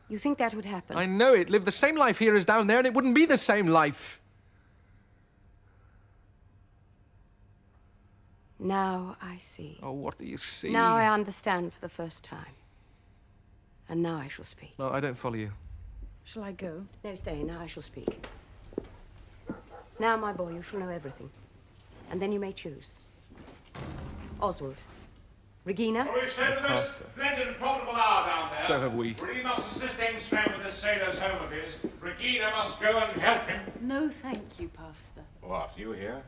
You think that would happen? I know it. Live the same life here as down there, and it wouldn't be the same life. Now I see. Oh, what do you see? Now I understand for the first time. And now I shall speak. No, I don't follow you. Shall I go? No, stay. Now I shall speak. Now, my boy, you shall know everything. And then you may choose. Oswald. Regina? We've spent the most splendid and profitable hour down there. So have we. Really must assist Engstrand with this sailor's home of his. Regina must go and help him. No, thank you, Pastor. What, you here?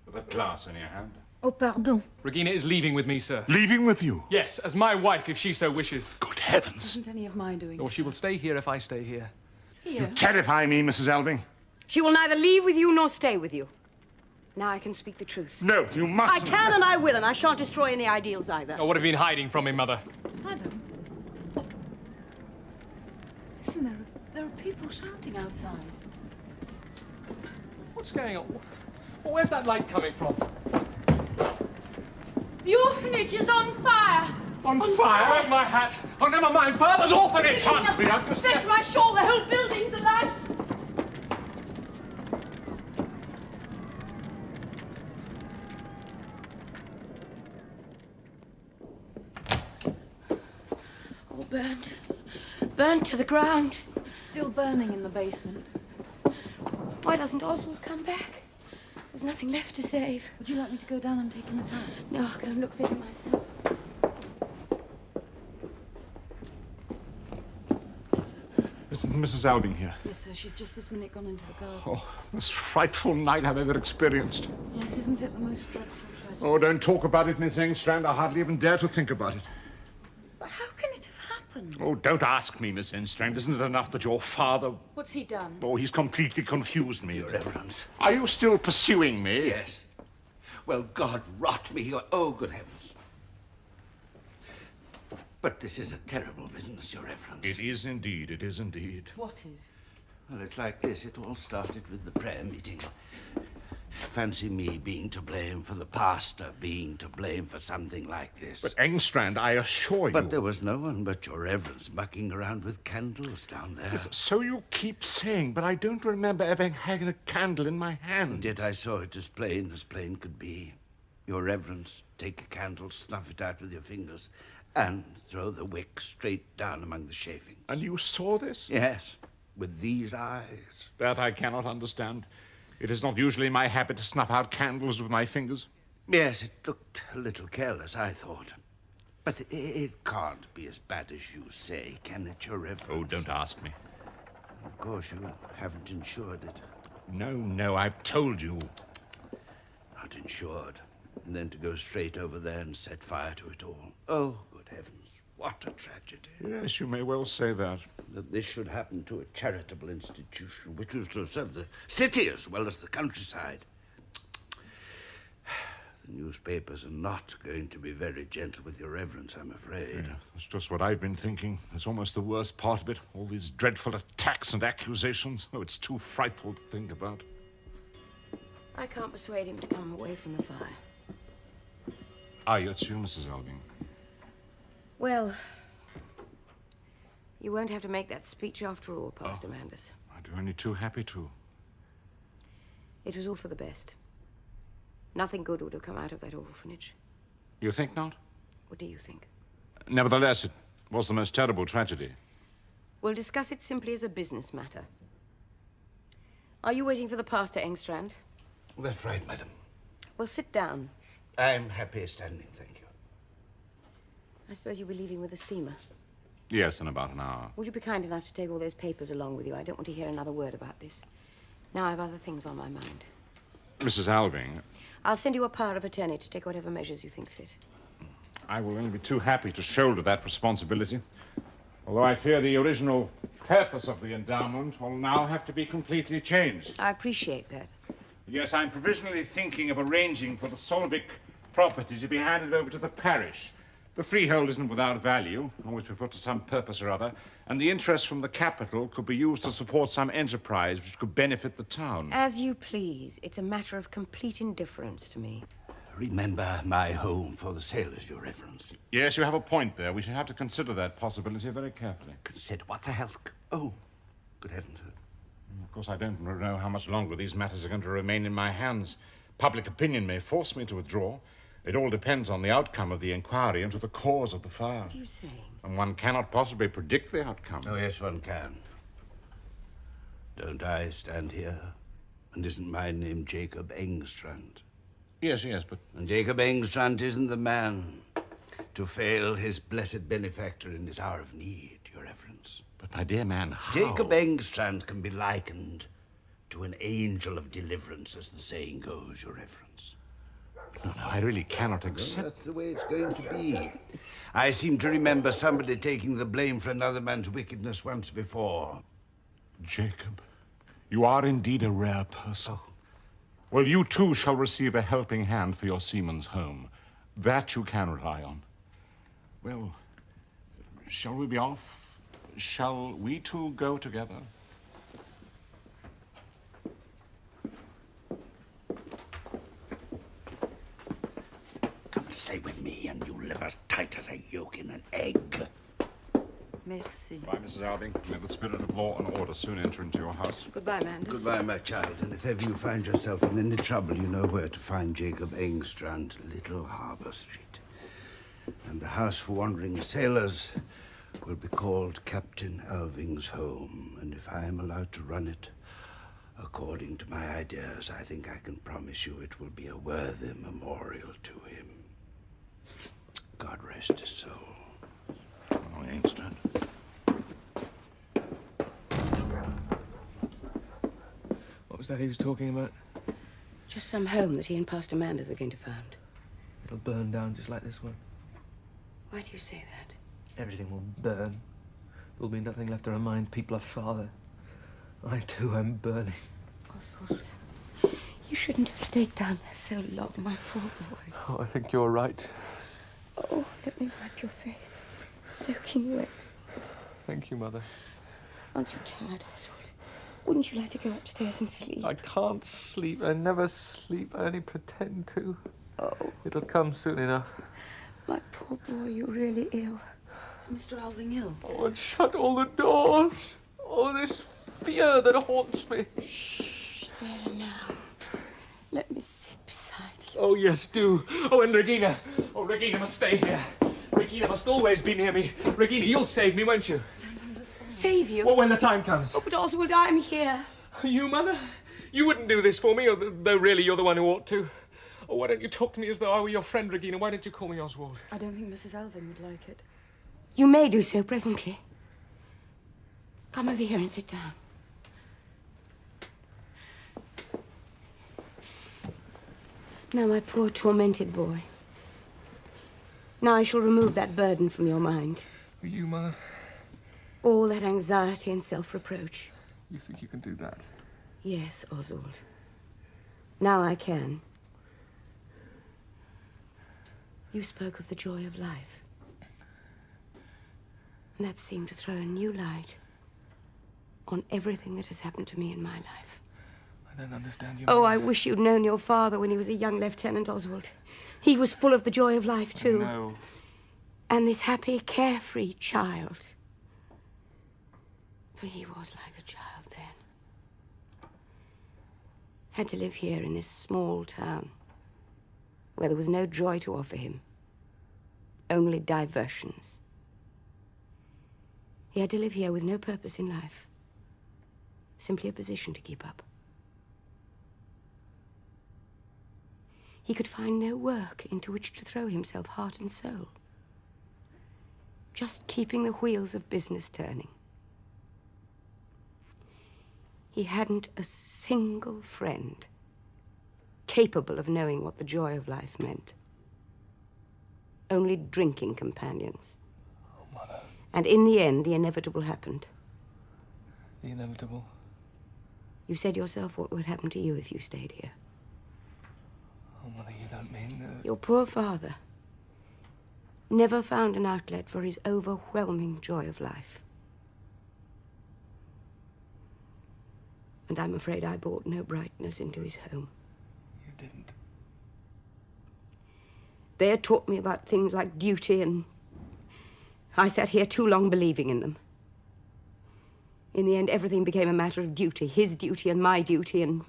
With a glass in your hand? Oh, pardon. Regina is leaving with me, sir. Leaving with you? Yes, as my wife, if she so wishes. Good heavens. Isn't any of my doing. Or she will stay here if I stay here. Here. Terrify me, Mrs. Alving. She will neither leave with you nor stay with you. Now I can speak the truth. No, you I mustn't. can and I will, and I shan't destroy any ideals either. Oh, what have you been hiding from me, Mother? Madam. Listen, there are people shouting outside. What's going on? Well, where's that light coming from? The orphanage is on fire! On fire? Where's my hat? Oh, never mind. Father's orphanage! Hunt me! I've just... Fetch my shawl, the whole building's alight! All burnt. Burnt to the ground. It's still burning in the basement. Why doesn't Oswald come back? There's nothing left to save. Would you like me to go down and take him his hat? No, I'll go and look for him myself. Isn't Mrs. Alving here? Yes, sir. She's just this minute gone into the garden. Oh, most frightful night I've ever experienced. Yes, isn't it the most dreadful tragedy? Oh, don't talk about it, Miss Engstrand. I hardly even dare to think about it. But how can it have happened? Oh, don't ask me, Miss Engstrand. Isn't it enough that your father... What's he done? Oh, he's completely confused me. Your Reverence. Are you still pursuing me? Yes. Well, God rot me. Oh, good heavens. But this is a terrible business, Your Reverence. It is indeed. It is indeed. What is? Well, it's like this. It all started with the prayer meeting. Fancy me being to blame for the pastor being to blame for something like this. But Engstrand, I assure you... But there was no one but Your Reverence mucking around with candles down there. So you keep saying, but I don't remember ever having a candle in my hand. And yet I saw it as plain could be. Your Reverence, take a candle, snuff it out with your fingers, and throw the wick straight down among the shavings. And you saw this? Yes, with these eyes. That I cannot understand. It is not usually my habit to snuff out candles with my fingers. Yes, it looked a little careless, I thought. But it can't be as bad as you say, can it, Your Reverence? Oh, don't ask me. Of course, you haven't insured it. No, I've told you. Not insured. And then to go straight over there and set fire to it all. Oh, good heavens, what a tragedy. Yes, you may well say that. That this should happen to a charitable institution, which was to serve the city as well as the countryside. The newspapers are not going to be very gentle with Your Reverence, I'm afraid. Yeah, that's just what I've been thinking. It's almost the worst part of it. All these dreadful attacks and accusations. Oh, it's too frightful to think about. I can't persuade him to come away from the fire. Ah, it's you, Mrs. Alving. Well, you won't have to make that speech after all, Pastor Manders. I'd be only too happy to. It was all for the best. Nothing good would have come out of that orphanage. You think not? What do you think? Nevertheless, it was the most terrible tragedy. We'll discuss it simply as a business matter. Are you waiting for the pastor, Engstrand? That's right, madam. Well, sit down. I'm happy standing, thank you. I suppose you'll be leaving with the steamer. Yes, in about an hour. Would you be kind enough to take all those papers along with you? I don't want to hear another word about this. Now I have other things on my mind. Mrs. Alving, I'll send you a power of attorney to take whatever measures you think fit. I will only be too happy to shoulder that responsibility. Although I fear the original purpose of the endowment will now have to be completely changed. I appreciate that. Yes, I'm provisionally thinking of arranging for the Solvik property to be handed over to the parish. The freehold isn't without value, always be put to some purpose or other, and the interest from the capital could be used to support some enterprise which could benefit the town. As you please. It's a matter of complete indifference to me. Remember my home for the sailors, Your Reverence. Yes, you have a point there. We should have to consider that possibility very carefully. Consider what the hell? Oh, good heavens. Of course, I don't know how much longer these matters are going to remain in my hands. Public opinion may force me to withdraw. It all depends on the outcome of the inquiry into the cause of the fire. What are you saying? And one cannot possibly predict the outcome. Oh, yes, one can. Don't I stand here? And isn't my name Jacob Engstrand? Yes, but... And Jacob Engstrand isn't the man to fail his blessed benefactor in his hour of need, Your Reverence. But, my dear man, how? Jacob Engstrand can be likened to an angel of deliverance, as the saying goes, Your Reverence. No, I really cannot accept... Well, that's the way it's going to be. I seem to remember somebody taking the blame for another man's wickedness once before. Jacob, you are indeed a rare person. Oh. Well, you too shall receive a helping hand for your seaman's home. That you can rely on. Well, shall we be off? Shall we two go together? stay with me and you'll live as tight as a yolk in an egg. Merci. Goodbye, Mrs. Alving. May the spirit of law and order soon enter into your house. Goodbye, Manders. Goodbye, my child, and if ever you find yourself in any trouble, you know where to find Jacob Engstrand, Little Harbour Street. And the house for wandering sailors will be called Captain Alving's home, and if I am allowed to run it, according to my ideas, I think I can promise you it will be a worthy memorial to him. God rest his soul. Oh, Engstrand. What was that he was talking about? Just some home that he and Pastor Manders are going to found. It'll burn down just like this one. Why do you say that? Everything will burn. There'll be nothing left to remind people of Father. I too am burning. Oswald, you shouldn't have stayed down there so long, my poor boy. Oh, I think you're right. Oh, let me wipe your face. Soaking wet. Thank you, Mother. Aren't you tired, Oswald? Wouldn't you like to go upstairs and sleep? I can't sleep. I never sleep. I only pretend to. Oh, It'll come soon enough. my poor boy, you're really ill. Is Mr. Alving ill? Oh, and shut all the doors. Oh, this fear that haunts me. Shh, there now. Let me sit beside you. Oh, yes, do. Oh, and Regina. Oh, Regina must stay here. Regina must always be near me. Regina, you'll save me, won't you? Save you? Well, when the time comes. Oh, but Oswald, I'm here. You, Mother? You wouldn't do this for me, though really you're the one who ought to. Oh, why don't you talk to me as though I were your friend, Regina? Why don't you call me Oswald? I don't think Mrs. Alving would like it. You may do so presently. Come over here and sit down. Now, my poor tormented boy. Now I shall remove that burden from your mind. You, Mother? All that anxiety and self-reproach. You think you can do that? Yes, Oswald. Now I can. You spoke of the joy of life. And that seemed to throw a new light on everything that has happened to me in my life. I don't understand you. Oh, I wish you'd known your father when he was a young lieutenant, Oswald. He was full of the joy of life, too. No. And this happy, carefree child. For he was like a child then. Had to live here in this small town where there was no joy to offer him. Only diversions. He had to live here with no purpose in life. Simply a position to keep up. He could find no work into which to throw himself heart and soul. Just keeping the wheels of business turning. He hadn't a single friend capable of knowing what the joy of life meant. Only drinking companions. Oh, Mother. And in the end, the inevitable happened. The inevitable? You said yourself what would happen to you if you stayed here. Oh, Mother, you don't mean... Your poor father never found an outlet for his overwhelming joy of life. And I'm afraid I brought no brightness into his home. You didn't. They had taught me about things like duty, and I sat here too long believing in them. In the end, everything became a matter of duty. His duty and my duty, and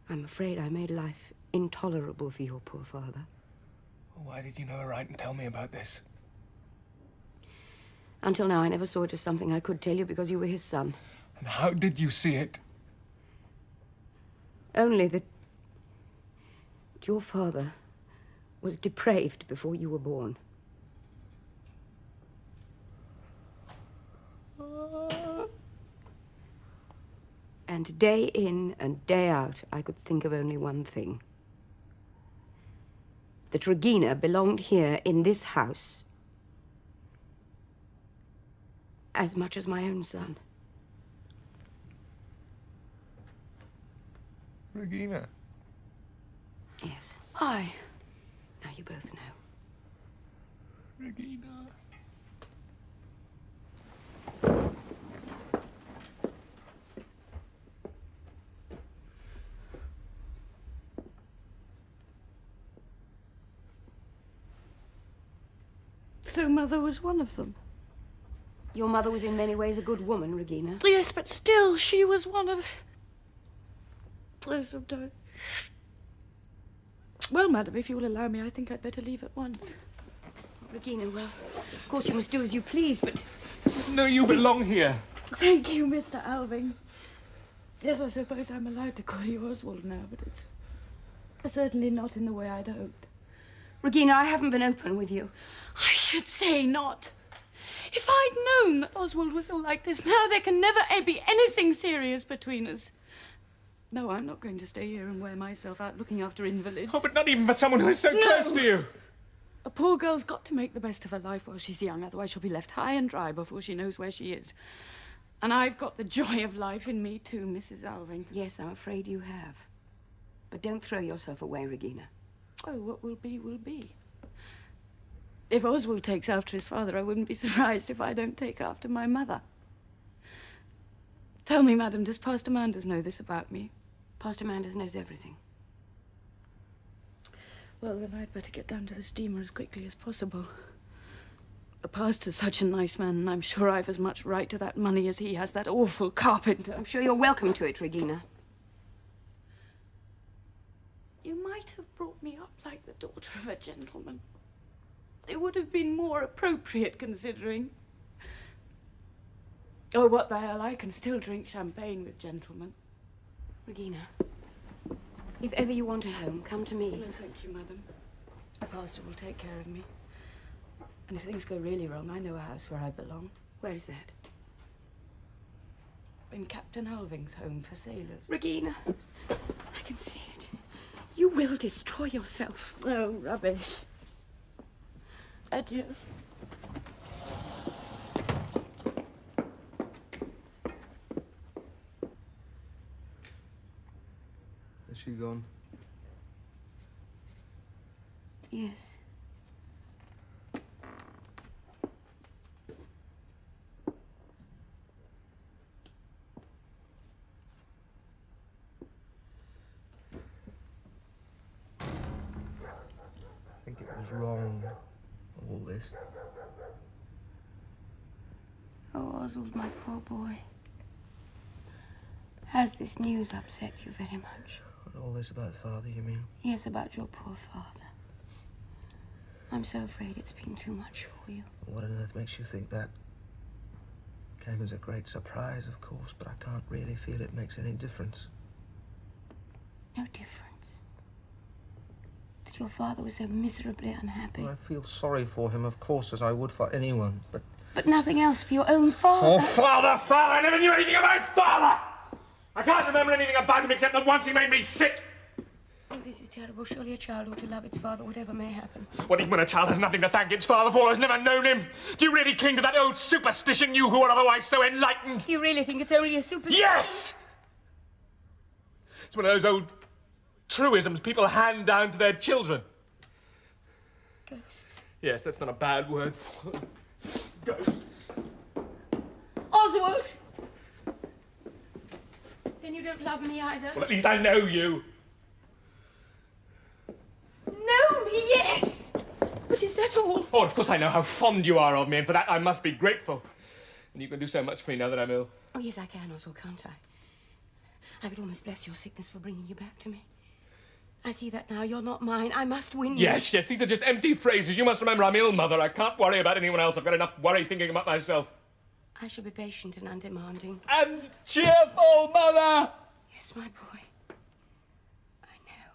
I'm afraid I made life intolerable for your poor father. Why did you never write and tell me about this? Until now, I never saw it as something I could tell you because you were his son. And how did you see it? Only that your father was depraved before you were born. And day in and day out, I could think of only one thing. That Regina belonged here in this house as much as my own son. Regina. Yes. Aye. Now you both know. Regina. So Mother was one of them? Your mother was in many ways a good woman, Regina. Yes, but still, she was one of... I sometimes... Well, madam, if you will allow me, I think I'd better leave at once. Regina, well, of course you must do as you please, but... No, you belong here. Thank you, Mr. Alving. Yes, I suppose I'm allowed to call you Oswald now, but it's certainly not in the way I'd hoped. Regina, I haven't been open with you. I should say not. If I'd known that Oswald was all like this, now there can never be anything serious between us. No, I'm not going to stay here and wear myself out looking after invalids. Oh, but not even for someone who is so close to you. A poor girl's got to make the best of her life while she's young, otherwise she'll be left high and dry before she knows where she is. And I've got the joy of life in me too, Mrs. Alving. Yes, I'm afraid you have. But don't throw yourself away, Regina. Oh, what will be, will be. If Oswald takes after his father, I wouldn't be surprised if I don't take after my mother. Tell me, madam, does Pastor Manders know this about me? Pastor Manders knows everything. Well, then I'd better get down to the steamer as quickly as possible. The pastor's such a nice man, and I'm sure I've as much right to that money as he has that awful carpenter. I'm sure you're welcome to it, Regina. You might have brought me up like the daughter of a gentleman. It would have been more appropriate, considering. Oh, what the hell, I can still drink champagne with gentlemen. Regina, if ever you want a home, come to me. No, thank you, madam. The pastor will take care of me. And if things go really wrong, I know a house where I belong. Where is that? In Captain Alving's home for sailors. Regina, I can see it. You will destroy yourself. Oh, rubbish. Adieu. Is she gone? Yes. I think it was wrong, all this. Oh, Oswald, my poor boy. Has this news upset you very much? All this about Father, you mean? Yes, about your poor father. I'm so afraid it's been too much for you. What on earth makes you think that? Came as a great surprise, of course, but I can't really feel it makes any difference. No difference? That your father was so miserably unhappy? Well, I feel sorry for him, of course, as I would for anyone, but... But nothing else for your own father? Oh, Father! I never knew anything about Father! I can't remember anything about him except that once he made me sick. Oh, this is terrible. Surely a child ought to love its father, whatever may happen. Well, even when a child has nothing to thank its father for, has never known him, do you really cling to that old superstition, you who are otherwise so enlightened? You really think it's only a superstition? Yes! It's one of those old truisms people hand down to their children. Ghosts. Yes, that's not a bad word. Ghosts. Oswald! Then you don't love me either? Well, at least I know you. Know me, yes! But is that all? Oh, of course I know how fond you are of me, and for that I must be grateful. And you can do so much for me now that I'm ill. Oh, yes, I can, Oswald, can't I? I could almost bless your sickness for bringing you back to me. I see that now. You're not mine. I must win you. Yes, these are just empty phrases. You must remember I'm ill, Mother. I can't worry about anyone else. I've got enough worry thinking about myself. I shall be patient and undemanding. And cheerful, Mother! Yes, my boy. I know.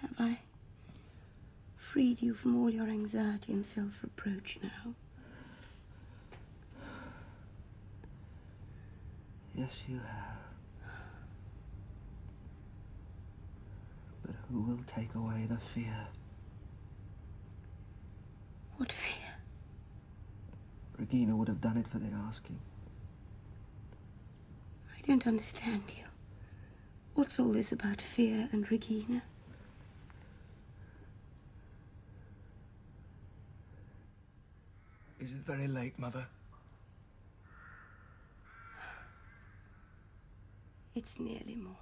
Have I freed you from all your anxiety and self-reproach now? Yes, you have. But who will take away the fear? What fear? Regina would have done it for the asking. I don't understand you. What's all this about fear and Regina? Is it very late, Mother? It's nearly morning.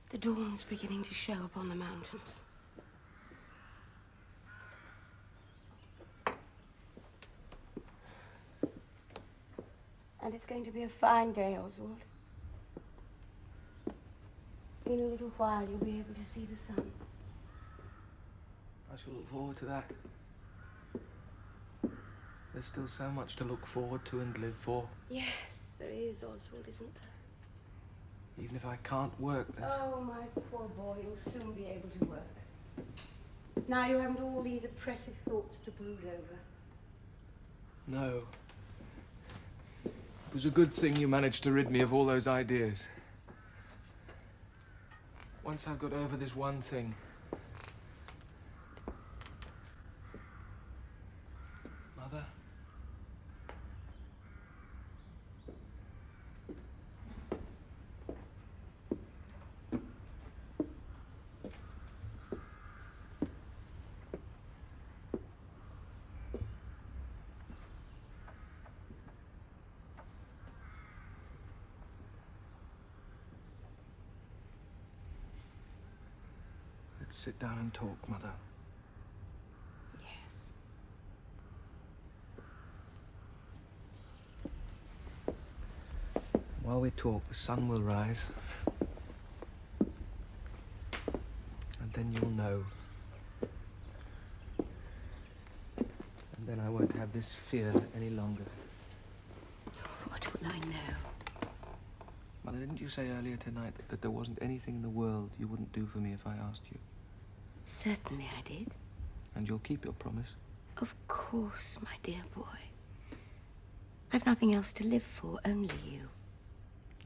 The dawn's beginning to show upon the mountains. And it's going to be a fine day, Oswald. In a little while, you'll be able to see the sun. I shall look forward to that. There's still so much to look forward to and live for. Yes, there is, Oswald, isn't there? Even if I can't work, there's... Oh, my poor boy, you'll soon be able to work. Now you haven't all these oppressive thoughts to brood over. No. It was a good thing you managed to rid me of all those ideas. Once I got over this one thing. Mother? Let's sit down and talk, Mother. Yes. While we talk, the sun will rise. And then you'll know. And then I won't have this fear any longer. What will I know? Mother, didn't you say earlier tonight that there wasn't anything in the world you wouldn't do for me if I asked you? Certainly I did. And you'll keep your promise? Of course, my dear boy. I've nothing else to live for, only you.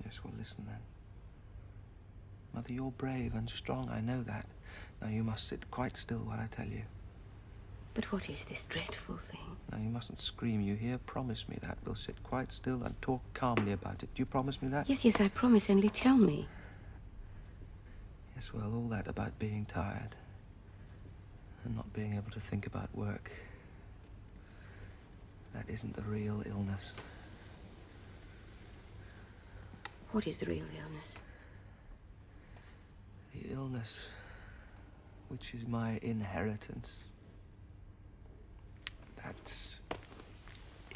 Yes, well, listen then. Mother, you're brave and strong, I know that. Now, you must sit quite still while I tell you. But what is this dreadful thing? Now, you mustn't scream, you hear? Promise me that. We'll sit quite still and talk calmly about it. Do you promise me that? Yes, yes, I promise, only tell me. Yes, well, all that about being tired and not being able to think about work, that isn't the real illness. What is the real illness? The illness, which is my inheritance. That's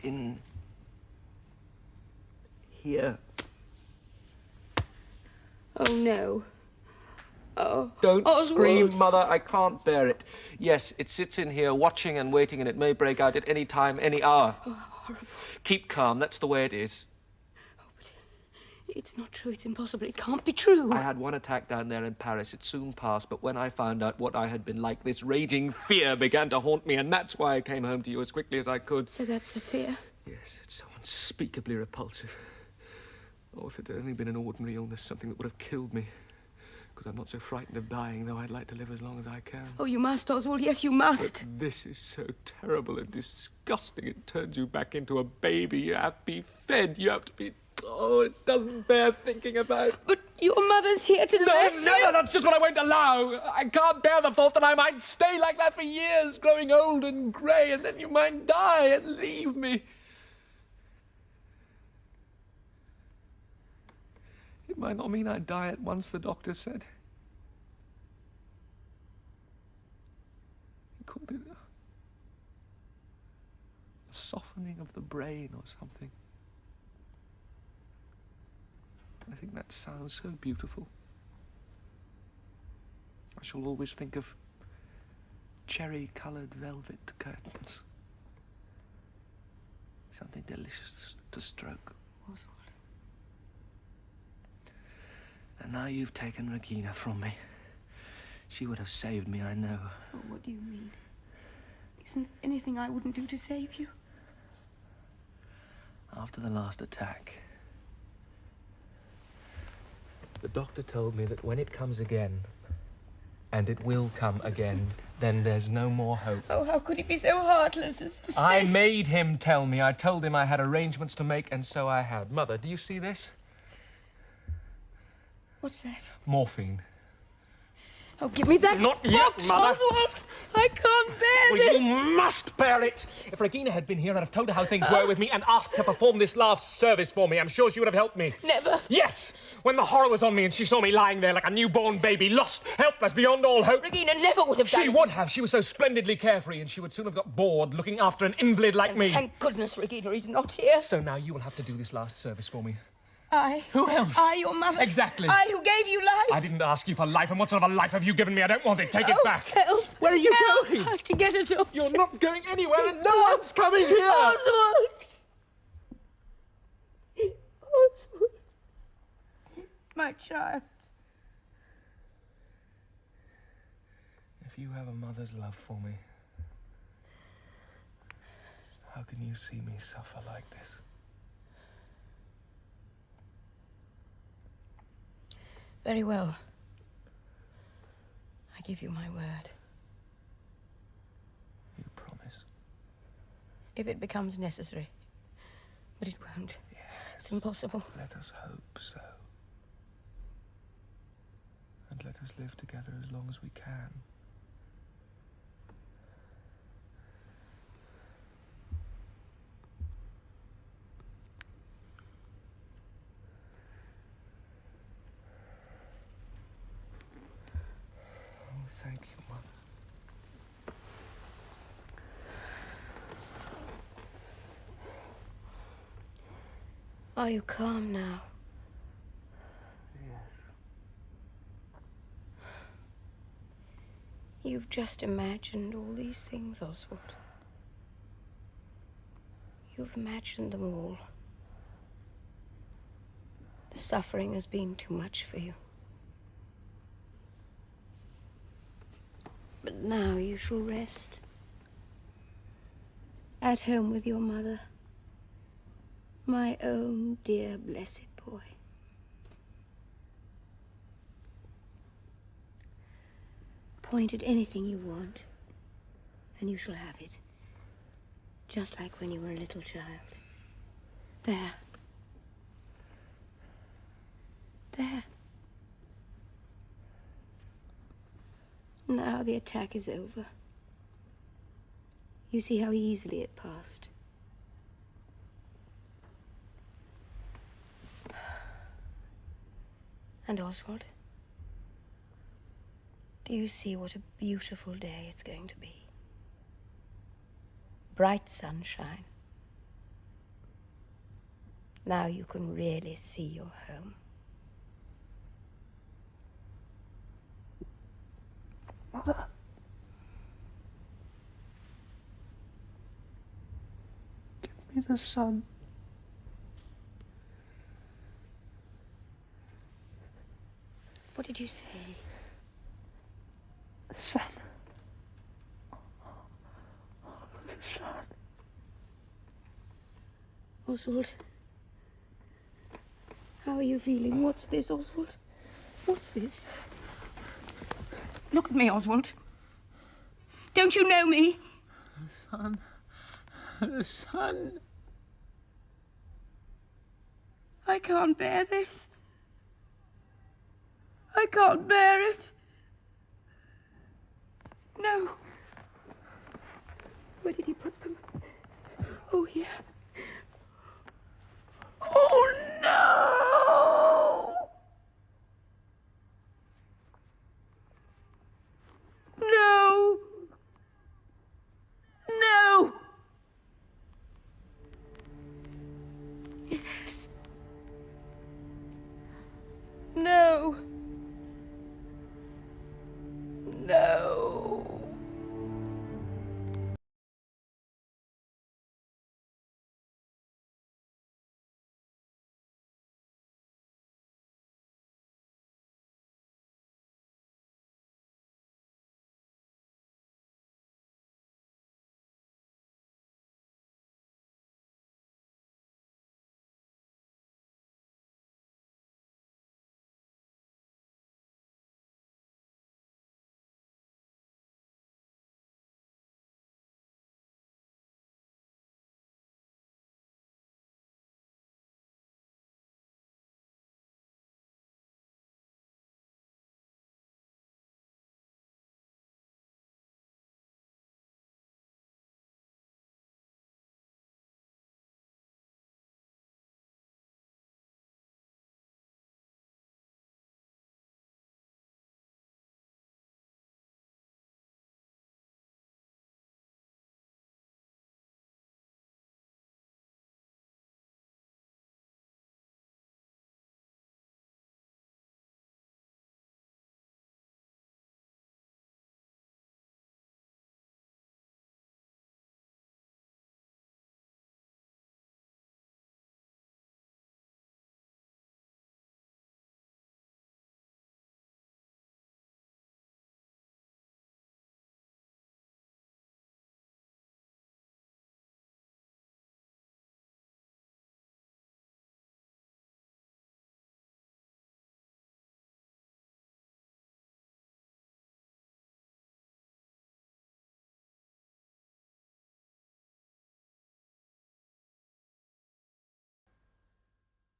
in here. Oh, no. Oh, Don't Oswald. scream, Mother. I can't bear it. Yes, it sits in here watching and waiting, and it may break out at any time, any hour. Oh, horrible. Keep calm. That's the way it is. Oh, but it's not true. It's impossible. It can't be true. I had one attack down there in Paris. It soon passed, but when I found out what I had been like, this raging fear began to haunt me, and that's why I came home to you as quickly as I could. So that's a fear? Yes, it's so unspeakably repulsive. Oh, if it had only been an ordinary illness, something that would have killed me. Because I'm not so frightened of dying, though I'd like to live as long as I can. Oh, you must, Oswald. Yes, you must. But this is so terrible and disgusting. It turns you back into a baby. You have to be fed. You have to be... Oh, it doesn't bear thinking about. But your mother's here to nurse you. No, that's just what I won't allow. I can't bear the thought that I might stay like that for years, growing old and grey, and then you might die and leave me. It might not mean I'd die at once, the doctor said. He called it a softening of the brain or something. I think that sounds so beautiful. I shall always think of cherry-coloured velvet curtains. Something delicious to stroke. Oswald. And now you've taken Regina from me. She would have saved me, I know. Oh, what do you mean? Isn't there anything I wouldn't do to save you? After the last attack, the doctor told me that when it comes again, and it will come again, then there's no more hope. Oh, how could he be so heartless as to say... I made him tell me. I told him I had arrangements to make, and so I had. Mother, do you see this? What's that? Morphine. Oh, give me that Not box, yet, Mother. Oswald! I can't bear this. Well, you must bear it. If Regina had been here, I'd have told her how things were with me and asked her to perform this last service for me. I'm sure she would have helped me. Never. Yes, when the horror was on me and she saw me lying there like a newborn baby, lost, helpless, beyond all hope. Regina never would have done She it. would have. She was so splendidly carefree, and she would soon have got bored looking after an invalid like me. Thank goodness Regina is not here. So now you will have to do this last service for me. I. Who else? I, your mother. Exactly. I who gave you life. I didn't ask you for life, and what sort of a life have you given me? I don't want it. Take it back. Help. Where are you Help. going? To get a doctor. You're not going anywhere, and no one's coming here. Oswald. Oswald. My child. If you have a mother's love for me, how can you see me suffer like this? Very well. I give you my word. You promise? If it becomes necessary. But it won't. Yes. It's impossible. Let us hope so. And let us live together as long as we can. Thank you, Mother. Are you calm now? Yes. You've just imagined all these things, Oswald. You've imagined them all. The suffering has been too much for you. But now you shall rest. At home with your mother. My own dear blessed boy. Point at anything you want, and you shall have it. Just like when you were a little child. There. There. Now the attack is over. You see how easily it passed. And Oswald, do you see what a beautiful day it's going to be? Bright sunshine. Now you can really see your home. Mother. Give me the sun. What did you say? The sun. The sun. Oswald, how are you feeling? What's this, Oswald? What's this? Look at me, Oswald. Don't you know me? The sun. The sun. I can't bear this. I can't bear it. No. Where did he put them? Oh, here.